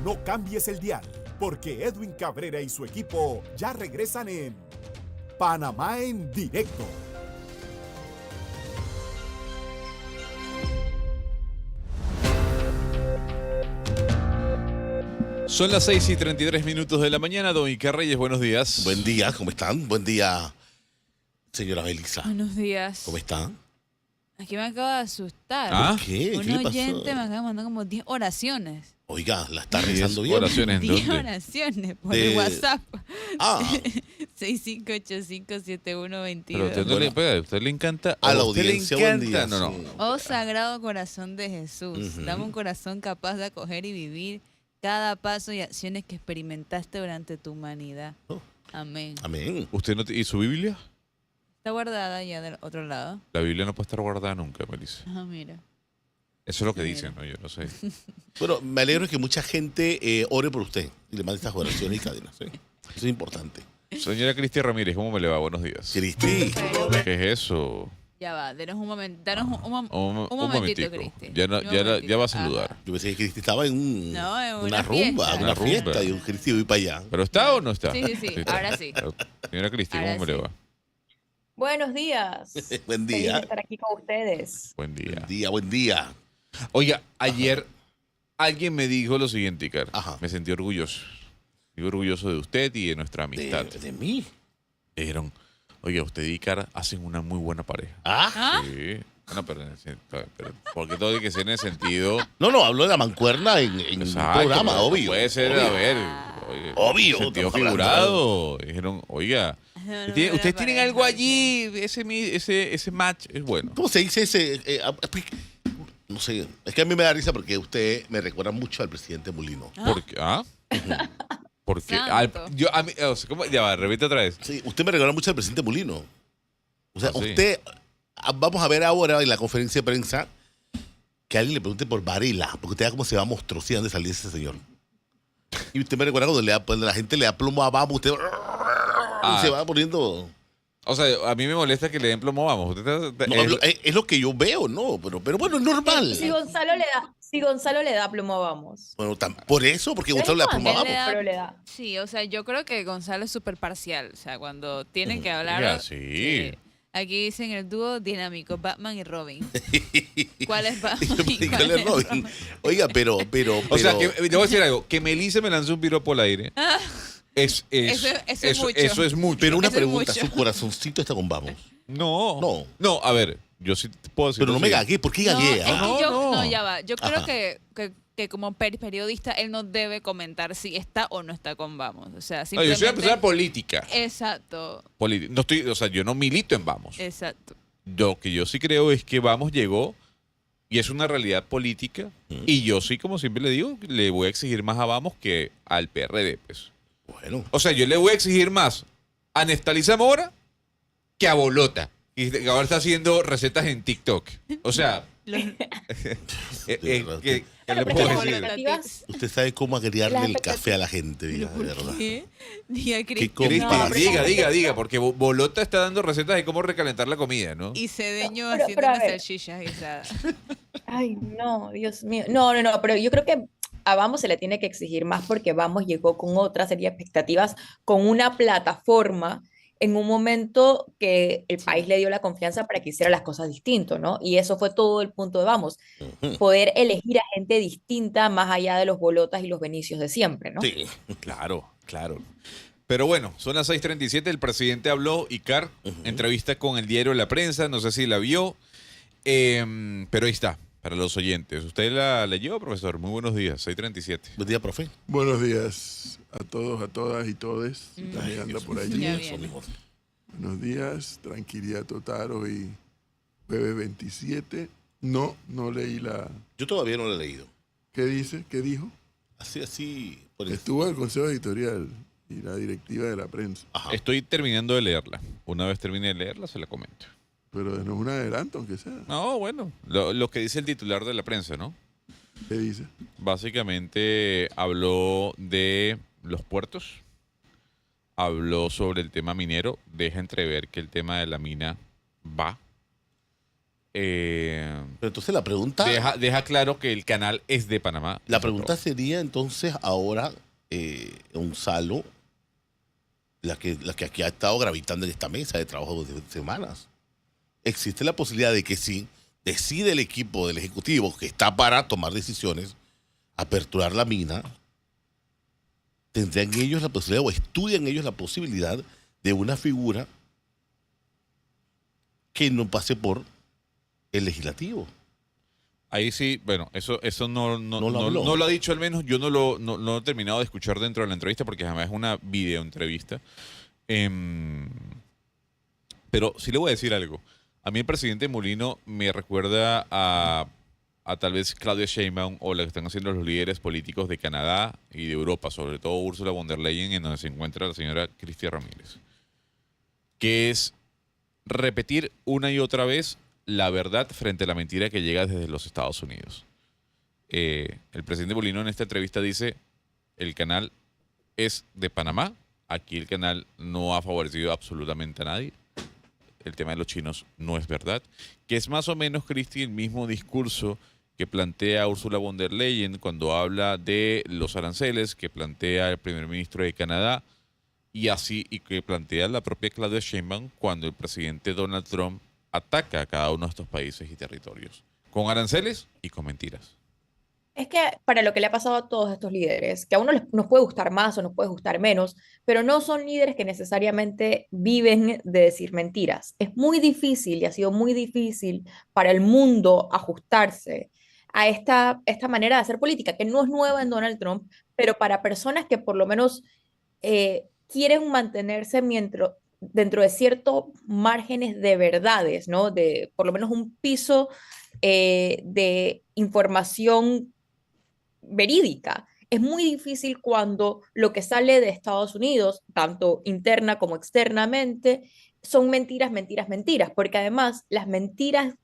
no cambies el dial, porque Edwin Cabrera y su equipo ya regresan en Panamá en directo. Son las 6:33 de la mañana. Don Iker Reyes, buenos días. Buen día, ¿cómo están? Buen día, señora Belisa. Buenos días. ¿Cómo están? Aquí me acaba de asustar. ¿Ah? ¿Qué? ¿Qué Un le pasó? oyente me acaba de mandar como 10 oraciones. Oiga, ¿la está rezando bien? Oraciones, ¿en 10 dónde? oraciones por De- el WhatsApp. Ah, 65857122. Pero a usted, a usted le encanta. A la usted le audiencia, buen encanta. día, No, sí. no. Oh Sagrado Corazón de Jesús, dame un corazón capaz de acoger y vivir cada paso y acciones que experimentaste durante tu humanidad. Oh. Amén. amén. ¿Usted no ¿Y su Biblia? Está guardada ya del otro lado. La Biblia no puede estar guardada nunca, Melissa. Ah, mira. Eso es lo que Sí, dicen, ¿no? Yo no sé. Bueno, me alegro que mucha gente ore por usted y le mande estas oraciones y cadenas. ¿Sí? Eso es importante. Señora Cristi Ramírez, ¿cómo me le va? Buenos días. Cristi, ¿Qué es eso? Ya va, denos un momento. Danos un Un momentito, momentico. Cristi. Ya, no- Un ya, momentito. ya va a Ajá. saludar. yo pensé que Cristi estaba en No, en una una rumba, fiesta. una Una fiesta, rumba. y un Cristi voy para allá. ¿Pero está o no está? Sí, sí, sí. Ahora sí. Señora Cristi, ¿cómo Ahora me le sí. va? Buenos días. Buen Feliz de día. estar aquí con ustedes. Buen día. Buen día, buen día. Oiga, ayer alguien me dijo lo siguiente, Icar. Ajá. Me sentí orgulloso. Estoy orgulloso de usted y de nuestra amistad. De mí. Dijeron, oiga, usted y Icar hacen una muy buena pareja. Ah, ¿Ah? Sí. Bueno, pero porque todo tiene que ser en el sentido... no, hablo de la mancuerna en un Exacto, programa, pero obvio. Puede ser, obvio. a ver... oye, Obvio, sentido estamos hablando. figurado. Dijeron, oiga, No, ustedes tienen algo pareja. allí, ese match es bueno. ¿Cómo se dice ese? No sé, es que a mí me da risa porque usted me recuerda mucho al presidente Mulino. Porque, Porque, Santo. o sea, ¿cómo? Ya va, repite otra vez. Sí, usted me recuerda mucho al presidente Mulino. O sea, Ah, sí. usted, vamos a ver ahora en la conferencia de prensa que alguien le pregunte por Varela, porque usted vea cómo se va monstruosidad de salir ese señor. Y usted me recuerda cuando la gente le da plomo a Babo, usted se va poniendo... O sea, a mí me molesta que le den plomo, vamos. No, es lo que yo veo, ¿no? Pero bueno, es normal. Si Gonzalo le da plomo, vamos. Bueno, por eso, porque Gonzalo le da plomo a Él Babo. le da- Pero le da. Sí, o sea, yo creo que Gonzalo es súper parcial. O sea, cuando tienen que hablar. Oiga, sí. Aquí dicen el dúo dinámico, Batman y Robin. ¿Cuál es Batman? ¿Y cuál es Robin? Oiga, pero... O sea, que, le voy a decir algo. Que Melissa me lanzó un piropo al aire. Eso es mucho. Eso es mucho. Pero una Eso es pregunta, mucho. ¿su corazoncito está con Vamos? No. No. A ver, yo sí te puedo decir. Pero no me gagué, ¿por qué No, gagué? es ah? que No. no, ya va. Yo creo Ajá. que como periodista él no debe comentar si está o no está con Vamos. O sea, No, yo simplemente... soy una persona política. Exacto, No estoy, o sea, yo no milito en Vamos. exacto. Lo que yo sí creo es que Vamos llegó y es una realidad política. Y yo sí, como siempre le digo, le voy a exigir más a Vamos que al PRD, pues. Bueno, O sea, yo le voy a exigir más a Nestalí Zamora que a Bolota. Y que ahora está haciendo recetas en TikTok. O sea, ¿qué le Pero puedo es que decir? las expectativas- usted sabe cómo agregarle Las el café a la gente, diga, de verdad. ¿Qué? Diga Cristi. ¿Qué Cristi, compasión. diga, porque Bolota está dando recetas de cómo recalentar la comida, ¿no? Y Cedeño Pero- haciendo pero a unas ver. salchichas guisadas. Ay, no, Dios mío. No, pero yo creo que a Vamos se le tiene que exigir más porque Vamos llegó con otra serie de expectativas, con una plataforma en un momento que el país le dio la confianza para que hiciera las cosas distinto, ¿no? Y eso fue todo el punto de Vamos, Ujú. poder elegir a gente distinta más allá de los Bolotas y los Benicios de siempre, ¿no? Sí. Claro. Pero bueno, son las 6:37, el presidente habló, Icar, entrevista con el diario La Prensa, no sé si la vio, pero ahí está, para los oyentes. ¿Usted la leyó, profesor? Muy buenos días, 6:37. Buen día, profe. Buenos días a todos, a todas y todes. Que anda por allí. Ya Eso, viene. mijo. Buenos días, tranquilidad total. Hoy, jueves 27. No leí la... Yo todavía no lo he leído. ¿Qué dice? ¿Qué dijo? Así, por el... Estuvo el Consejo Editorial y la directiva de la prensa. Ajá. Estoy terminando de leerla. Una vez termine de leerla, se la comento. Pero denos un adelanto, aunque sea. No, bueno, lo que dice el titular de la prensa, ¿no? ¿Qué dice? Básicamente habló de los puertos, habló sobre el tema minero, deja entrever que el tema de la mina va. Pero entonces la pregunta, deja claro que el canal es de Panamá. la pregunta sería entonces ahora, Gonzalo, la que aquí ha estado gravitando en esta mesa de trabajo de semanas. Existe la posibilidad de que si decide el equipo del Ejecutivo que está para tomar decisiones, aperturar la mina, tendrían ellos la posibilidad o estudian ellos la posibilidad de una figura que no pase por el legislativo. Ahí sí, bueno, eso no lo habló. no lo ha dicho, al menos yo no lo he terminado de escuchar dentro de la entrevista porque además es una video entrevista. Pero sí le voy a decir algo. A mí el presidente Molino me recuerda a tal vez Claudia Sheinbaum o lo que están haciendo los líderes políticos de Canadá y de Europa, sobre todo Ursula von der Leyen, en donde se encuentra la señora Cristia Ramírez, que es repetir una y otra vez la verdad frente a la mentira que llega desde los Estados Unidos. El presidente Molino en esta entrevista dice, el canal es de Panamá, aquí el canal no ha favorecido absolutamente a nadie, el tema de los chinos no es verdad, que es más o menos, Cristi, el mismo discurso que plantea Ursula von der Leyen cuando habla de los aranceles, que plantea el primer ministro de Canadá, y que plantea la propia Claudia Sheinbaum cuando el presidente Donald Trump ataca a cada uno de estos países y territorios, con aranceles y con mentiras. Es que para lo que le ha pasado a todos estos líderes, que a uno nos puede gustar más o nos puede gustar menos, pero no son líderes que necesariamente viven de decir mentiras. Es muy difícil y ha sido muy difícil para el mundo ajustarse a esta manera de hacer política, que no es nueva en Donald Trump, pero para personas que por lo menos quieren mantenerse dentro de ciertos márgenes de verdades, ¿no? De por lo menos un piso de información verídica. Es muy difícil cuando lo que sale de Estados Unidos, tanto interna como externamente, son mentiras, mentiras, mentiras, porque además las mentiras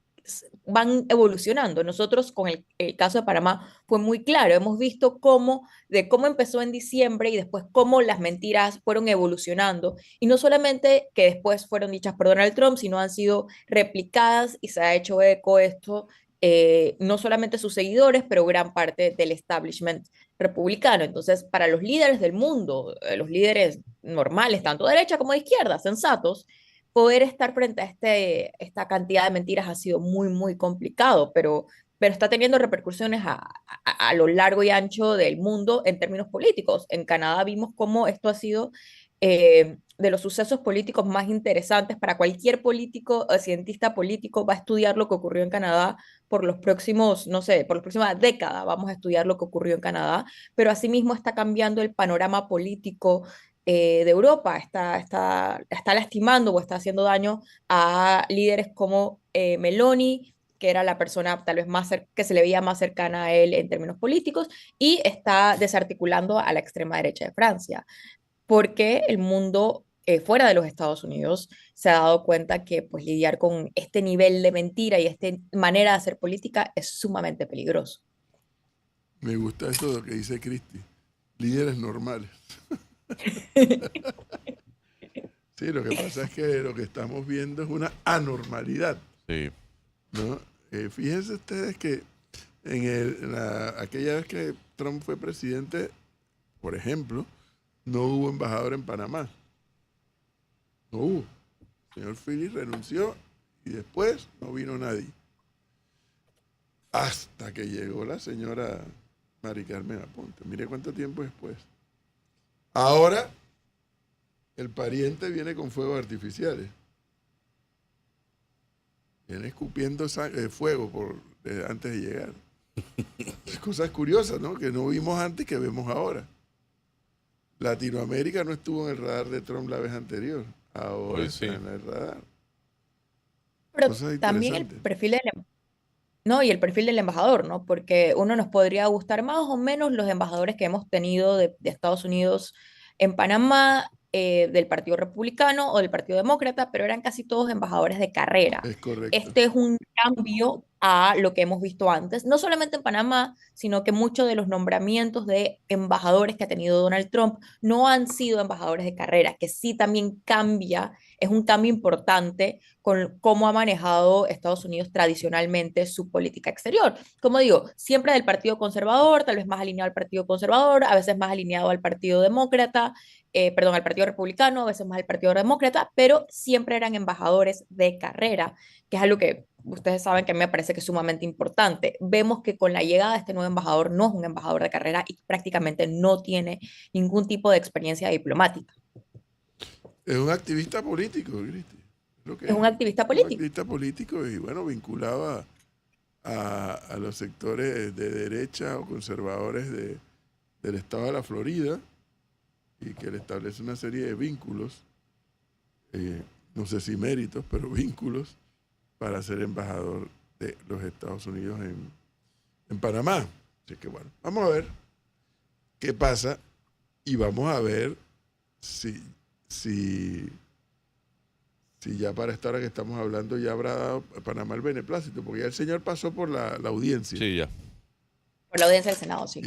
van evolucionando. Nosotros con el caso de Panamá fue muy claro, hemos visto cómo empezó en diciembre y después cómo las mentiras fueron evolucionando y no solamente que después fueron dichas por Donald Trump, sino han sido replicadas y se ha hecho eco esto no solamente sus seguidores, pero gran parte del establishment republicano. Entonces, para los líderes del mundo, los líderes normales, tanto de derecha como de izquierda, sensatos, poder estar frente a esta cantidad de mentiras ha sido muy, muy complicado, pero está teniendo repercusiones a lo largo y ancho del mundo en términos políticos. En Canadá vimos cómo esto ha sido de los sucesos políticos más interesantes para cualquier político o cientista político va a estudiar lo que ocurrió en Canadá por los próximos, no sé, por la próxima década vamos a estudiar lo que ocurrió en Canadá, pero asimismo está cambiando el panorama político de Europa, está lastimando o está haciendo daño a líderes como Meloni, que era la persona tal vez que se le veía más cercana a él en términos políticos, y está desarticulando a la extrema derecha de Francia porque el mundo fuera de los Estados Unidos se ha dado cuenta que pues lidiar con este nivel de mentira y esta manera de hacer política es sumamente peligroso. Me gusta eso de lo que dice Cristi. Líderes normales. Sí, lo que pasa es que lo que estamos viendo es una anormalidad. Sí. ¿No? Fíjense ustedes que aquella vez que Trump fue presidente, por ejemplo, no hubo embajador en Panamá. No hubo. El señor Phillips renunció y después no vino nadie. Hasta que llegó la señora Mari Carmen Aponte. Mire cuánto tiempo después. Ahora, el pariente viene con fuegos artificiales. Viene escupiendo fuego antes de llegar. Cosas curiosas, ¿no? Que no vimos antes que vemos ahora. Latinoamérica no estuvo en el radar de Trump la vez anterior. Ahora Pues sí. está en el radar. Pero Cosas también el interesantes. perfil no, y el perfil del embajador, ¿no? Porque uno nos podría gustar más o menos los embajadores que hemos tenido de Estados Unidos en Panamá, del Partido Republicano o del Partido Demócrata, pero eran casi todos embajadores de carrera. Es correcto. Este es un cambio a lo que hemos visto antes, no solamente en Panamá, sino que muchos de los nombramientos de embajadores que ha tenido Donald Trump no han sido embajadores de carrera, que sí también cambia, es un cambio importante con cómo ha manejado Estados Unidos tradicionalmente su política exterior. Como digo, siempre del Partido Conservador, tal vez más alineado al Partido Conservador, a veces más alineado al Partido Demócrata, perdón, al Partido Republicano, a veces más al Partido Demócrata, pero siempre eran embajadores de carrera, que es algo que ustedes saben que a mí me parece que es sumamente importante. Vemos que con la llegada de este nuevo embajador no es un embajador de carrera y prácticamente no tiene ningún tipo de experiencia diplomática. Es un activista político, Cristi. Es un activista Un político. activista político y, bueno, vinculado a los sectores de derecha o conservadores del estado de la Florida, y que le establece una serie de vínculos, no sé si méritos, pero vínculos, para ser embajador de los Estados Unidos en Panamá. Así que bueno, vamos a ver qué pasa y vamos a ver si ya para esta hora que estamos hablando ya habrá dado a Panamá el beneplácito, porque ya el señor pasó por la audiencia. Sí, ya. Por la audiencia del Senado, sí.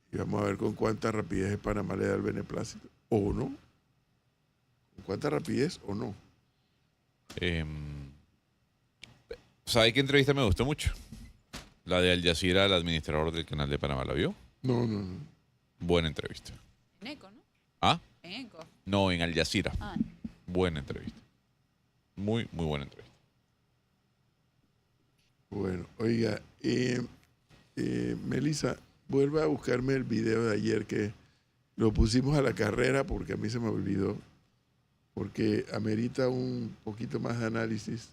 Y vamos a ver con cuánta rapidez Panamá le da el beneplácito, o no. ¿Con cuánta rapidez o no? ¿Sabe qué entrevista me gustó mucho? La de Al Jazeera, el administrador del canal de Panamá. ¿La vio? No. Buena entrevista. En Eco, ¿no? ¿Ah? En Eco. No, en Al Jazeera. Ah, Buena entrevista. Muy, muy buena entrevista. Bueno, oiga, Melissa, vuelva a buscarme el video de ayer que lo pusimos a la carrera porque a mí se me olvidó, porque amerita un poquito más de análisis.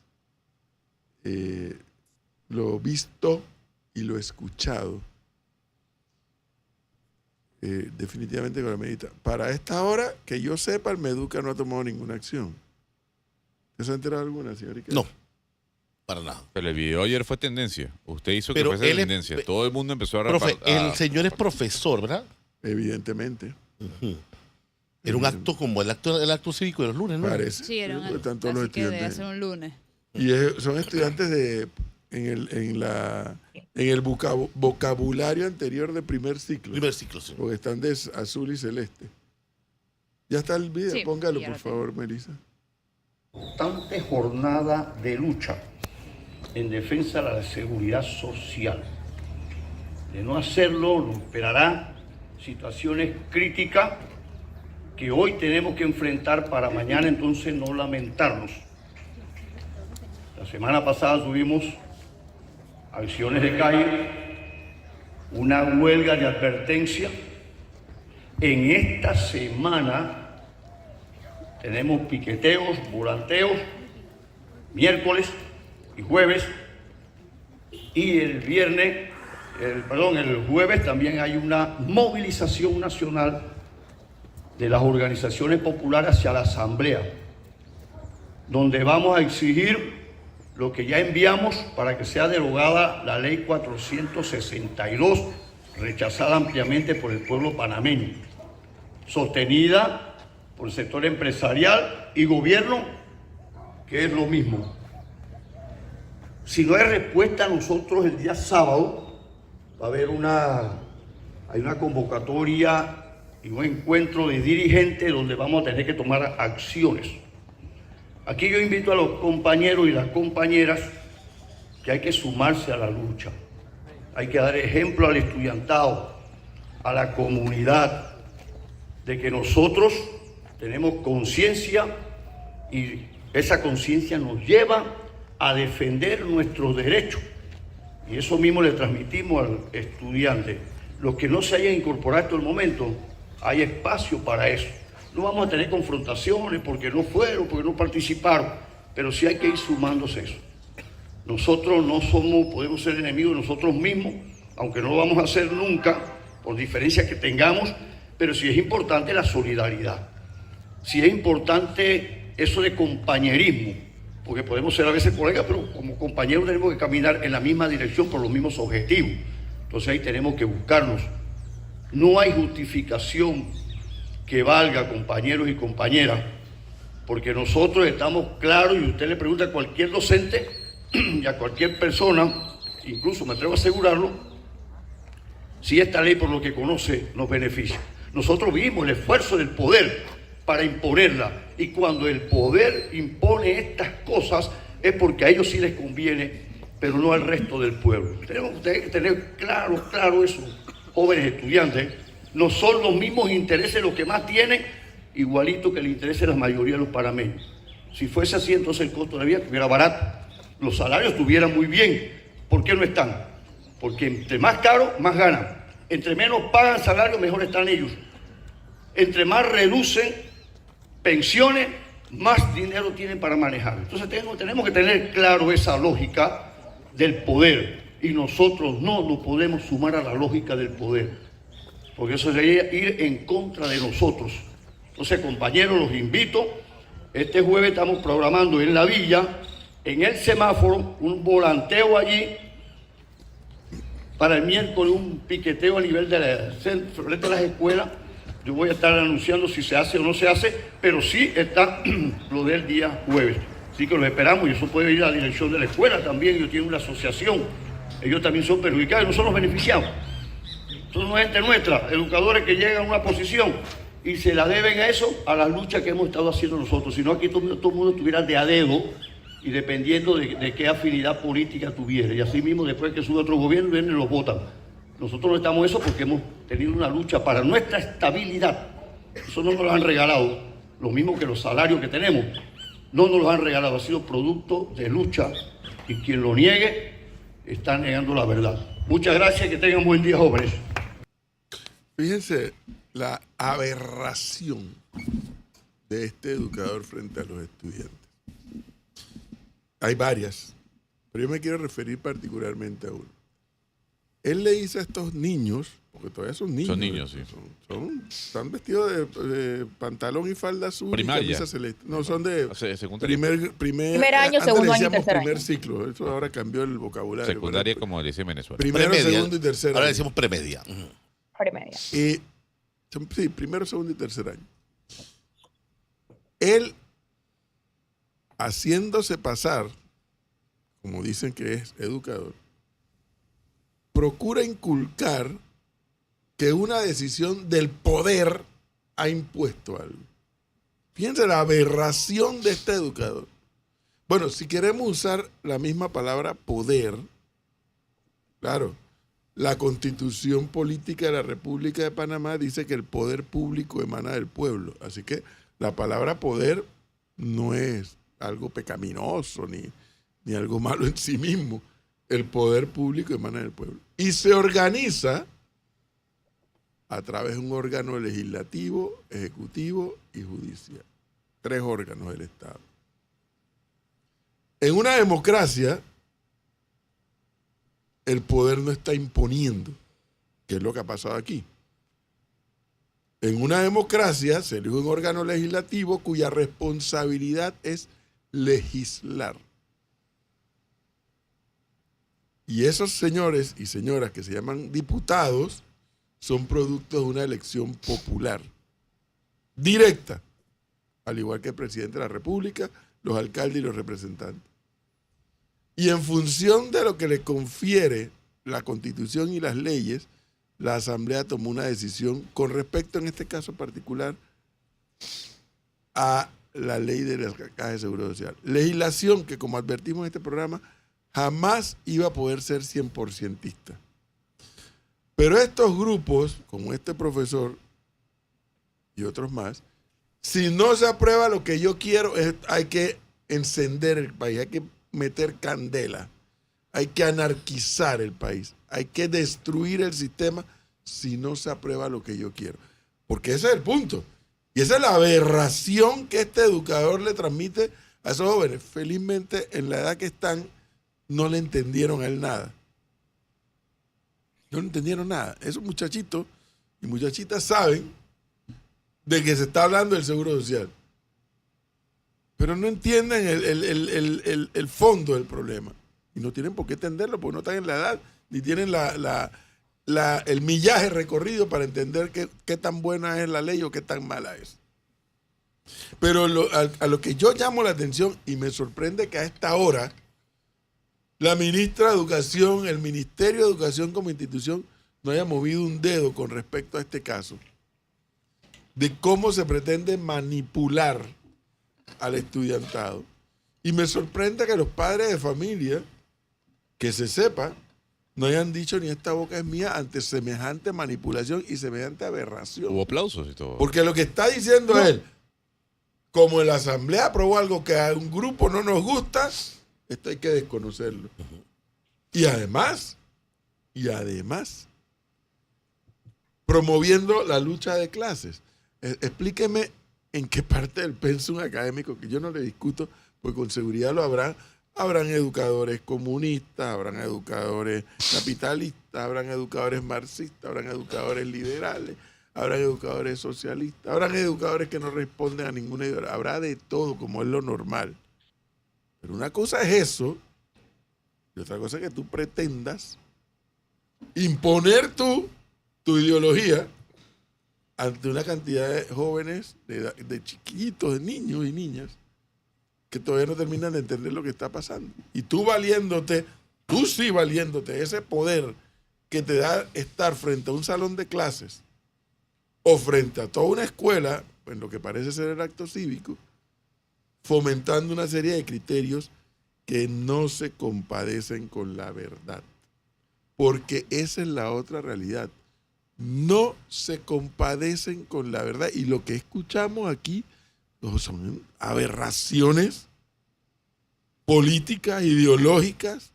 Lo visto y lo escuchado. Definitivamente con la medita. Para esta hora, que yo sepa, el Meduca no ha tomado ninguna acción. ¿Se ha enterado alguna, señorita? No, para nada. Pero el video ayer fue tendencia. Usted hizo Pero que fuese él es- tendencia. Todo el mundo empezó a Profe, repartir. el señor es profesor, ¿verdad? Evidentemente. Ujú. Era un acto como el acto cívico de los lunes, ¿no? Parece. sí, era Porque están todos los así que debe estudiantes. ser un lunes. Y son estudiantes en el vocabulario anterior de primer ciclo. Primer ciclo, sí. Porque están de azul y celeste. Ya está el video, Sí, póngalo ya por lo tengo. favor, Melissa. Constante jornada de lucha en defensa de la seguridad social. De no hacerlo, nos esperará situaciones críticas que hoy tenemos que enfrentar para mañana entonces no lamentarnos. La semana pasada tuvimos acciones de calle, una huelga de advertencia. En esta semana tenemos piqueteos, volanteos, miércoles y jueves. Y el jueves también hay una movilización nacional de las organizaciones populares hacia la Asamblea, donde vamos a exigir lo que ya enviamos para que sea derogada la ley 462, rechazada ampliamente por el pueblo panameño, sostenida por el sector empresarial y gobierno, que es lo mismo. Si no hay respuesta, nosotros el día sábado va a haber hay una convocatoria y un encuentro de dirigentes donde vamos a tener que tomar acciones. Aquí yo invito a los compañeros y las compañeras que hay que sumarse a la lucha. Hay que dar ejemplo al estudiantado, a la comunidad, de que nosotros tenemos conciencia y esa conciencia nos lleva a defender nuestros derechos. Y eso mismo le transmitimos al estudiante. Los que no se hayan incorporado hasta el momento, hay espacio para eso. No vamos a tener confrontaciones porque no fueron, porque no participaron, pero sí hay que ir sumándose eso. Nosotros no podemos ser enemigos de nosotros mismos, aunque no lo vamos a hacer nunca, por diferencias que tengamos, pero sí es importante la solidaridad. Sí es importante eso de compañerismo, porque podemos ser a veces colegas, pero como compañeros tenemos que caminar en la misma dirección por los mismos objetivos. Entonces ahí tenemos que buscarnos. No hay justificación que valga, compañeros y compañeras, porque nosotros estamos claros, y usted le pregunta a cualquier docente y a cualquier persona, incluso me atrevo a asegurarlo, si esta ley por lo que conoce nos beneficia. Nosotros vimos el esfuerzo del poder para imponerla, y cuando el poder impone estas cosas es porque a ellos sí les conviene, pero no al resto del pueblo. Tenemos que tener claro eso, jóvenes estudiantes. No son los mismos intereses los que más tienen, igualito que el interés de la mayoría de los panameños. Si fuese así, entonces el costo de vida estuviera barato, los salarios estuvieran muy bien. ¿Por qué no están? Porque entre más caro, más ganan. Entre menos pagan salario, mejor están ellos. Entre más reducen pensiones, más dinero tienen para manejar. Entonces tenemos que tener claro esa lógica del poder, y nosotros no nos podemos sumar a la lógica del poder, porque eso sería ir en contra de nosotros. Entonces, compañeros, los invito. Este jueves estamos programando en la villa, en el semáforo, un volanteo allí. Para el miércoles un piqueteo a nivel de las escuelas. Yo voy a estar anunciando si se hace o no se hace, pero sí está lo del día jueves. Así que los esperamos, y eso puede ir a la dirección de la escuela también. Ellos tienen una asociación, ellos también son perjudicados, no son los beneficiados. Son gente nuestra, educadores que llegan a una posición y se la deben a eso, a las luchas que hemos estado haciendo nosotros. Si no, aquí todo el mundo estuviera de a dedo y dependiendo de qué afinidad política tuviera. Y así mismo, después que sube otro gobierno, vienen y los votan. Nosotros no estamos eso porque hemos tenido una lucha para nuestra estabilidad. Eso no nos lo han regalado, lo mismo que los salarios que tenemos. No nos lo han regalado, ha sido producto de lucha, y quien lo niegue está negando la verdad. Muchas gracias, que tengan buen día, jóvenes. Fíjense la aberración de este educador frente a los estudiantes. Hay varias, pero yo me quiero referir particularmente a uno. Él le dice a estos niños, porque todavía son niños. Son niños, sí. Están vestidos de pantalón y falda azul. Primaria. Y camisa celeste. No, son de secundaria. Primer año, antes segundo le año y decíamos tercer primer año. ciclo. Eso ahora cambió el vocabulario. Secundaria, como dice en Venezuela. Primero, Premedia. segundo y tercer año. Ahora decimos premedia. Premedia. Y, sí, primero, segundo y tercer año. Él, haciéndose pasar, como dicen que es educador, procura inculcar que una decisión del poder ha impuesto algo. Fíjense la aberración de este educador. Bueno, si queremos usar la misma palabra poder, claro, la Constitución Política de la República de Panamá dice que el poder público emana del pueblo. Así que la palabra poder no es algo pecaminoso ni algo malo en sí mismo. El poder público emana del pueblo. Y se organiza a través de un órgano legislativo, ejecutivo y judicial. 3 órganos del Estado. En una democracia, el poder no está imponiendo, que es lo que ha pasado aquí. En una democracia se elige un órgano legislativo cuya responsabilidad es legislar. Y esos señores y señoras que se llaman diputados son producto de una elección popular, directa, al igual que el presidente de la República, los alcaldes y los representantes. Y en función de lo que le confiere la Constitución y las leyes, la Asamblea tomó una decisión con respecto, en este caso particular, a la ley de las cajas de seguro social. Legislación que, como advertimos en este programa, jamás iba a poder ser 100%ista. Pero estos grupos, como este profesor y otros más, si no se aprueba lo que yo quiero, hay que encender el país, hay que meter candela, hay que anarquizar el país, hay que destruir el sistema si no se aprueba lo que yo quiero. Porque ese es el punto. Y esa es la aberración que este educador le transmite a esos jóvenes. Felizmente, en la edad que están, no le entendieron a él nada. No le entendieron nada. Esos muchachitos y muchachitas saben de que se está hablando del seguro social, pero no entienden el fondo del problema. Y no tienen por qué entenderlo, porque no están en la edad, ni tienen el millaje recorrido para entender qué tan buena es la ley o qué tan mala es. Pero a lo que yo llamo la atención, y me sorprende que a esta hora la ministra de Educación, el Ministerio de Educación como institución, no haya movido un dedo con respecto a este caso, de cómo se pretende manipular al estudiantado. Y me sorprende que los padres de familia, que se sepa, no hayan dicho ni esta boca es mía ante semejante manipulación y semejante aberración. Hubo aplausos y todo. Porque lo que está diciendo él, como en la asamblea aprobó algo que a un grupo no nos gusta, esto hay que desconocerlo. Y además, promoviendo la lucha de clases. Explíqueme en qué parte del pensum académico, que yo no le discuto, pues con seguridad lo habrán. Habrán educadores comunistas, habrán educadores capitalistas, habrán educadores marxistas, habrán educadores liberales, habrán educadores socialistas, habrán educadores que no responden a ninguna ideología. Habrá de todo, como es lo normal. Pero una cosa es eso, y otra cosa es que tú pretendas imponer tu ideología ante una cantidad de jóvenes, de chiquitos, de niños y niñas, que todavía no terminan de entender lo que está pasando. Y tú sí valiéndote ese poder que te da estar frente a un salón de clases o frente a toda una escuela, en lo que parece ser el acto cívico, fomentando una serie de criterios que no se compadecen con la verdad. Porque esa es la otra realidad. No se compadecen con la verdad. Y lo que escuchamos aquí son aberraciones políticas, ideológicas,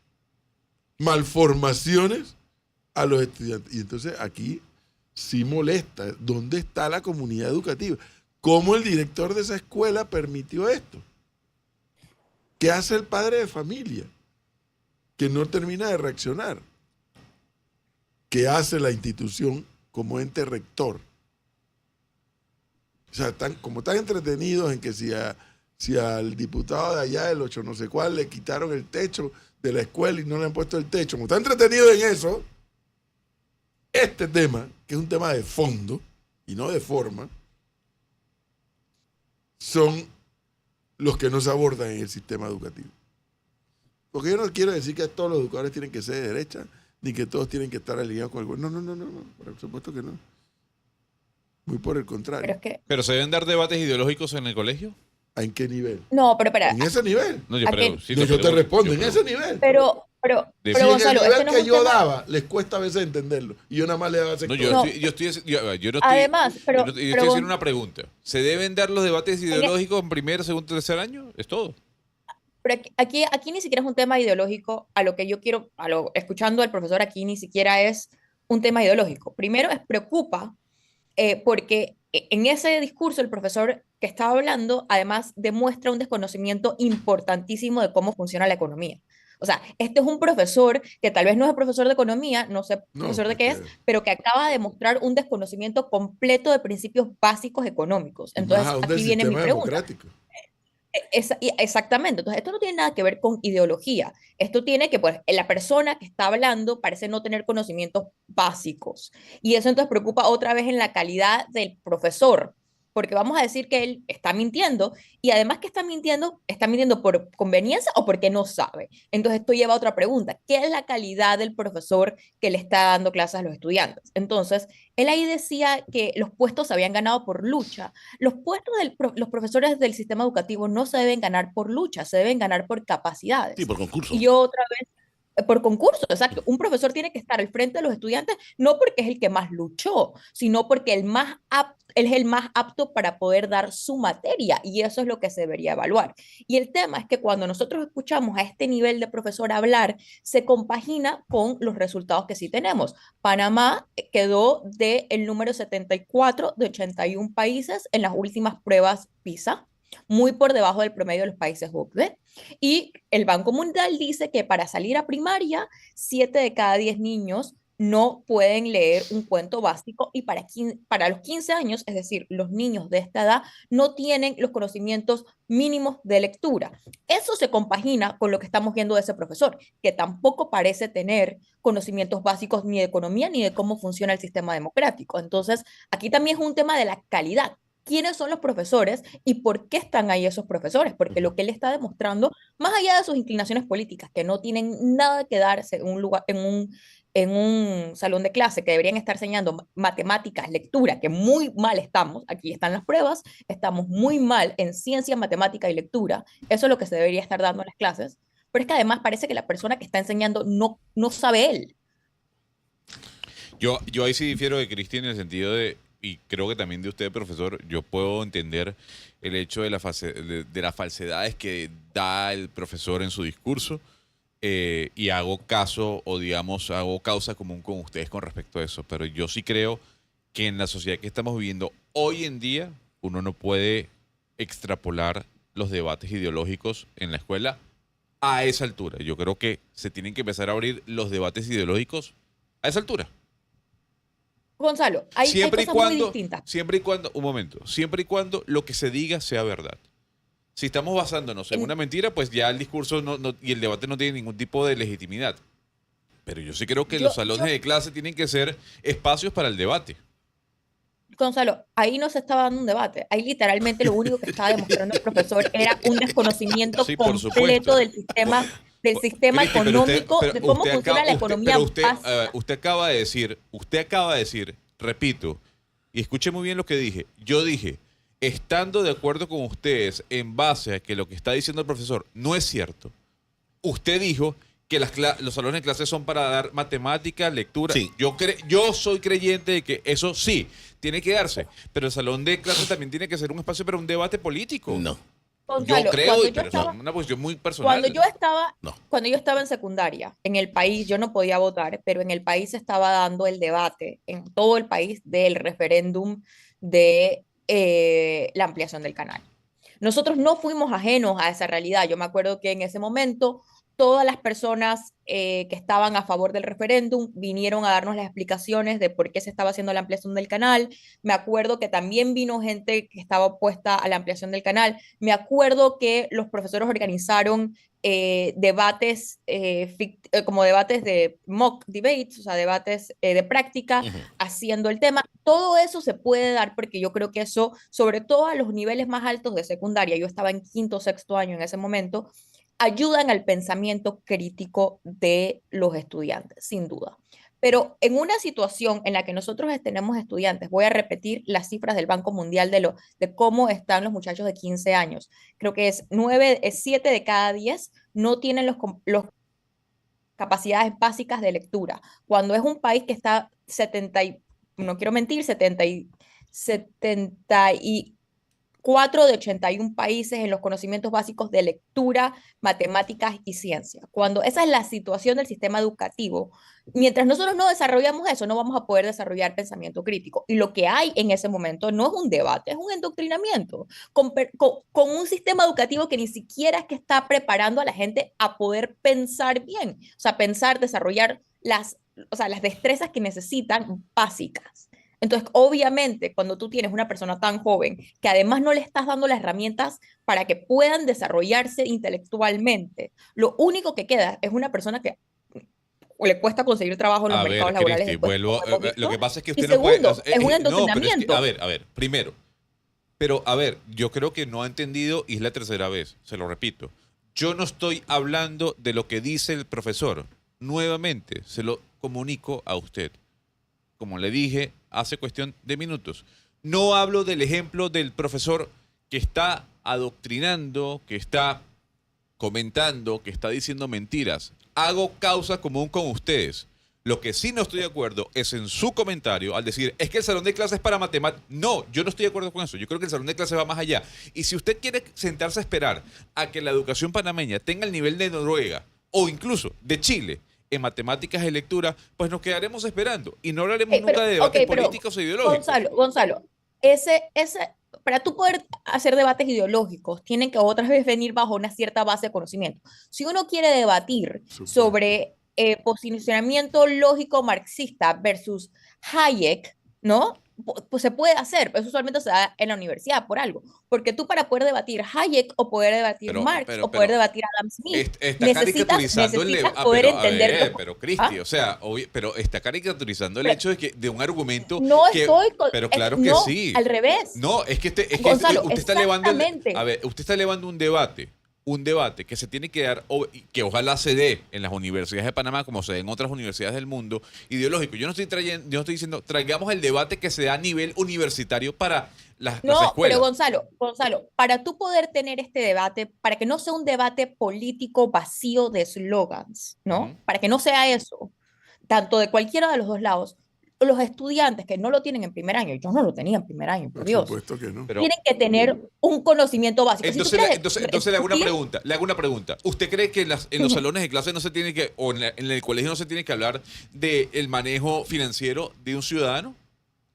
malformaciones a los estudiantes. Y entonces aquí sí molesta. ¿Dónde está la comunidad educativa? ¿Cómo el director de esa escuela permitió esto? ¿Qué hace el padre de familia que no termina de reaccionar? ¿Qué hace la institución como ente rector? O sea, como están entretenidos en que si al diputado de allá del 8 no sé cuál le quitaron el techo de la escuela y no le han puesto el techo, como están entretenidos en eso, este tema, que es un tema de fondo y no de forma, son los que no se abordan en el sistema educativo. Porque yo no quiero decir que todos los educadores tienen que ser de derecha, ni que todos tienen que estar alineados con el gobierno. No, por supuesto que no. Muy por el contrario. ¿Pero se deben dar debates ideológicos en el colegio? ¿En qué nivel? No, pero espera. ¿En ese nivel? No, yo te respondo, en ese nivel. Pero Si Gonzalo, en el este nivel no es que un yo tema. daba, les cuesta a veces entenderlo. Y yo nada más le daba sector. No, yo no estoy Además, pero yo estoy haciendo una pregunta. ¿Se deben dar los debates ideológicos en primer, segundo, tercer año? Es todo. Pero aquí ni siquiera es un tema ideológico, a lo que yo quiero, escuchando al profesor aquí ni siquiera es un tema ideológico. Primero preocupa porque en ese discurso el profesor que estaba hablando además demuestra un desconocimiento importantísimo de cómo funciona la economía. O sea, este es un profesor que tal vez no es profesor de economía, no sé profesor de qué es, pero que acaba de mostrar un desconocimiento completo de principios básicos económicos. Entonces, aquí viene mi pregunta. Exactamente, entonces esto no tiene nada que ver con ideología, esto tiene que, pues, la persona que está hablando parece no tener conocimientos básicos y eso entonces preocupa otra vez en la calidad del profesor, porque vamos a decir que él está mintiendo y además que está mintiendo por conveniencia o porque no sabe. Entonces esto lleva a otra pregunta, ¿qué es la calidad del profesor que le está dando clases a los estudiantes? Entonces, él ahí decía que los puestos se habían ganado por lucha. Los puestos los profesores del sistema educativo no se deben ganar por lucha, se deben ganar por capacidades. Sí, por concurso. Y otra vez, por concurso, exacto. Un profesor tiene que estar al frente de los estudiantes no porque es el que más luchó, sino porque él es el más apto para poder dar su materia y eso es lo que se debería evaluar. Y el tema es que cuando nosotros escuchamos a este nivel de profesor hablar, se compagina con los resultados que sí tenemos. Panamá quedó del número 74 de 81 países en las últimas pruebas PISA, muy por debajo del promedio de los países OCDE. Y el Banco Mundial dice que para salir a primaria, 7 de cada 10 niños no pueden leer un cuento básico y para los 15 años, es decir, los niños de esta edad, no tienen los conocimientos mínimos de lectura. Eso se compagina con lo que estamos viendo de ese profesor, que tampoco parece tener conocimientos básicos ni de economía ni de cómo funciona el sistema democrático. Entonces, aquí también es un tema de la calidad. quiénes son los profesores y por qué están ahí esos profesores, porque lo que él está demostrando, más allá de sus inclinaciones políticas, que no tienen nada que darse en un lugar, en un salón de clase, que deberían estar enseñando matemáticas, lectura, que muy mal estamos, aquí están las pruebas, estamos muy mal en ciencia, matemática y lectura, eso es lo que se debería estar dando en las clases, pero es que además parece que la persona que está enseñando no sabe él. Yo ahí sí difiero de Cristian en el sentido de, y creo que también de usted, profesor, yo puedo entender el hecho de, de las falsedades que da el profesor en su discurso, y hago caso o digamos hago causa común con ustedes con respecto a eso, pero yo sí creo que en la sociedad que estamos viviendo hoy en día uno no puede extrapolar los debates ideológicos en la escuela a esa altura. Yo creo que se tienen que empezar a abrir los debates ideológicos a esa altura. Gonzalo, hay cosas muy distintas. Siempre y cuando, un momento, siempre y cuando lo que se diga sea verdad. Si estamos basándonos en una mentira, pues ya el discurso y el debate no tiene ningún tipo de legitimidad. Pero yo sí creo que los salones de clase tienen que ser espacios para el debate. Gonzalo, ahí no se estaba dando un debate. Ahí literalmente lo único que estaba demostrando el profesor era un desconocimiento Sí, por completo supuesto. del sistema Cristi, económico, de cómo usted funciona la economía básica. usted acaba de decir, repito, y escuche muy bien lo que dije. Yo dije, estando de acuerdo con ustedes en base a que lo que está diciendo el profesor no es cierto, usted dijo que los salones de clase son para dar matemática, lectura. Sí. Yo soy creyente de que eso sí, tiene que darse, pero el salón de clase también tiene que ser un espacio para un debate político. No. Gonzalo, Yo creo, cuando pero yo estaba- es una posición muy personal. No. Cuando yo estaba en secundaria, en el país, yo no podía votar, pero en el país se estaba dando el debate, en todo el país, del referéndum de la ampliación del canal. Nosotros no fuimos ajenos a esa realidad. Yo me acuerdo que en ese momento todas las personas que estaban a favor del referéndum vinieron a darnos las explicaciones de por qué se estaba haciendo la ampliación del canal. Me acuerdo que también vino gente que estaba opuesta a la ampliación del canal. Me acuerdo que los profesores organizaron debates, como debates de mock debates, o sea, debates de práctica, haciendo el tema. Todo eso se puede dar porque yo creo que eso, sobre todo a los niveles más altos de secundaria, yo estaba en quinto, sexto año en ese momento, ayudan al pensamiento crítico de los estudiantes, sin duda. Pero en una situación en la que nosotros tenemos estudiantes, voy a repetir las cifras del Banco Mundial de cómo están los muchachos de 15 años. Creo que es 7 de cada 10 no tienen los capacidades básicas de lectura. Cuando es un país que está no quiero mentir, 74 de 81 países en los conocimientos básicos de lectura, matemáticas y ciencia. Cuando esa es la situación del sistema educativo, mientras nosotros no desarrollamos eso, no vamos a poder desarrollar pensamiento crítico. Y lo que hay en ese momento no es un debate, es un endoctrinamiento con un sistema educativo que ni siquiera es que está preparando a la gente a poder pensar bien, o sea, pensar, desarrollar las destrezas que necesitan básicas. Entonces, obviamente, cuando tú tienes una persona tan joven que además no le estás dando las herramientas para que puedan desarrollarse intelectualmente, lo único que queda es una persona que le cuesta conseguir trabajo en los mercados laborales. Cristi, lo que pasa es que usted y no puede... segundo, es un no, endoctrinamiento. pero a ver, primero. Pero, a ver, yo creo que no ha entendido y es la tercera vez, se lo repito. Yo no estoy hablando de lo que dice el profesor. Nuevamente, se lo comunico a usted. Como le dije hace cuestión de minutos. No hablo del ejemplo del profesor que está adoctrinando, que está comentando, que está diciendo mentiras. Hago causa común con ustedes. Lo que sí no estoy de acuerdo es en su comentario al decir, es que el salón de clases es para matemáticas. No, yo no estoy de acuerdo con eso. Yo creo que el salón de clases va más allá. Y si usted quiere sentarse a esperar a que la educación panameña tenga el nivel de Noruega o incluso de Chile en matemáticas y lectura, pues nos quedaremos esperando y no hablaremos nunca de debates políticos o ideológicos. Gonzalo, para tú poder hacer debates ideológicos, tienen que otras veces venir bajo una cierta base de conocimiento. Si uno quiere debatir sobre posicionamiento lógico marxista versus Hayek, ¿no? pues se puede hacer, pero eso solamente se da en la universidad por algo. Porque tú para poder debatir Hayek o poder debatir Marx o poder debatir Adam Smith, está caricaturizando necesitas poder entender los... pero Cristi, ¿Ah? o sea, pero está caricaturizando el hecho de que de un argumento No que, estoy pero claro que no, sí. al revés. No, es que Gonzalo, usted está elevando exactamente. a ver, usted está elevando un debate que se tiene que dar, que ojalá se dé en las universidades de Panamá como se dé en otras universidades del mundo, ideológico. Yo no estoy diciendo, traigamos el debate que se da a nivel universitario para las escuelas. Pero Gonzalo, para tú poder tener este debate, para que no sea un debate político vacío de eslogans, ¿no? Ujú. Para que no sea eso, tanto de cualquiera de los dos lados, los estudiantes que no lo tienen en primer año, yo no lo tenía en primer año, por Por Dios, supuesto que no. Pero- tienen que tener un conocimiento básico. Si tú Entonces, quieres entonces le hago una discutir, pregunta. Le hago una pregunta. ¿Usted cree que en los salones de clase no se tiene que, o en el colegio no se tiene que hablar del manejo financiero de un ciudadano?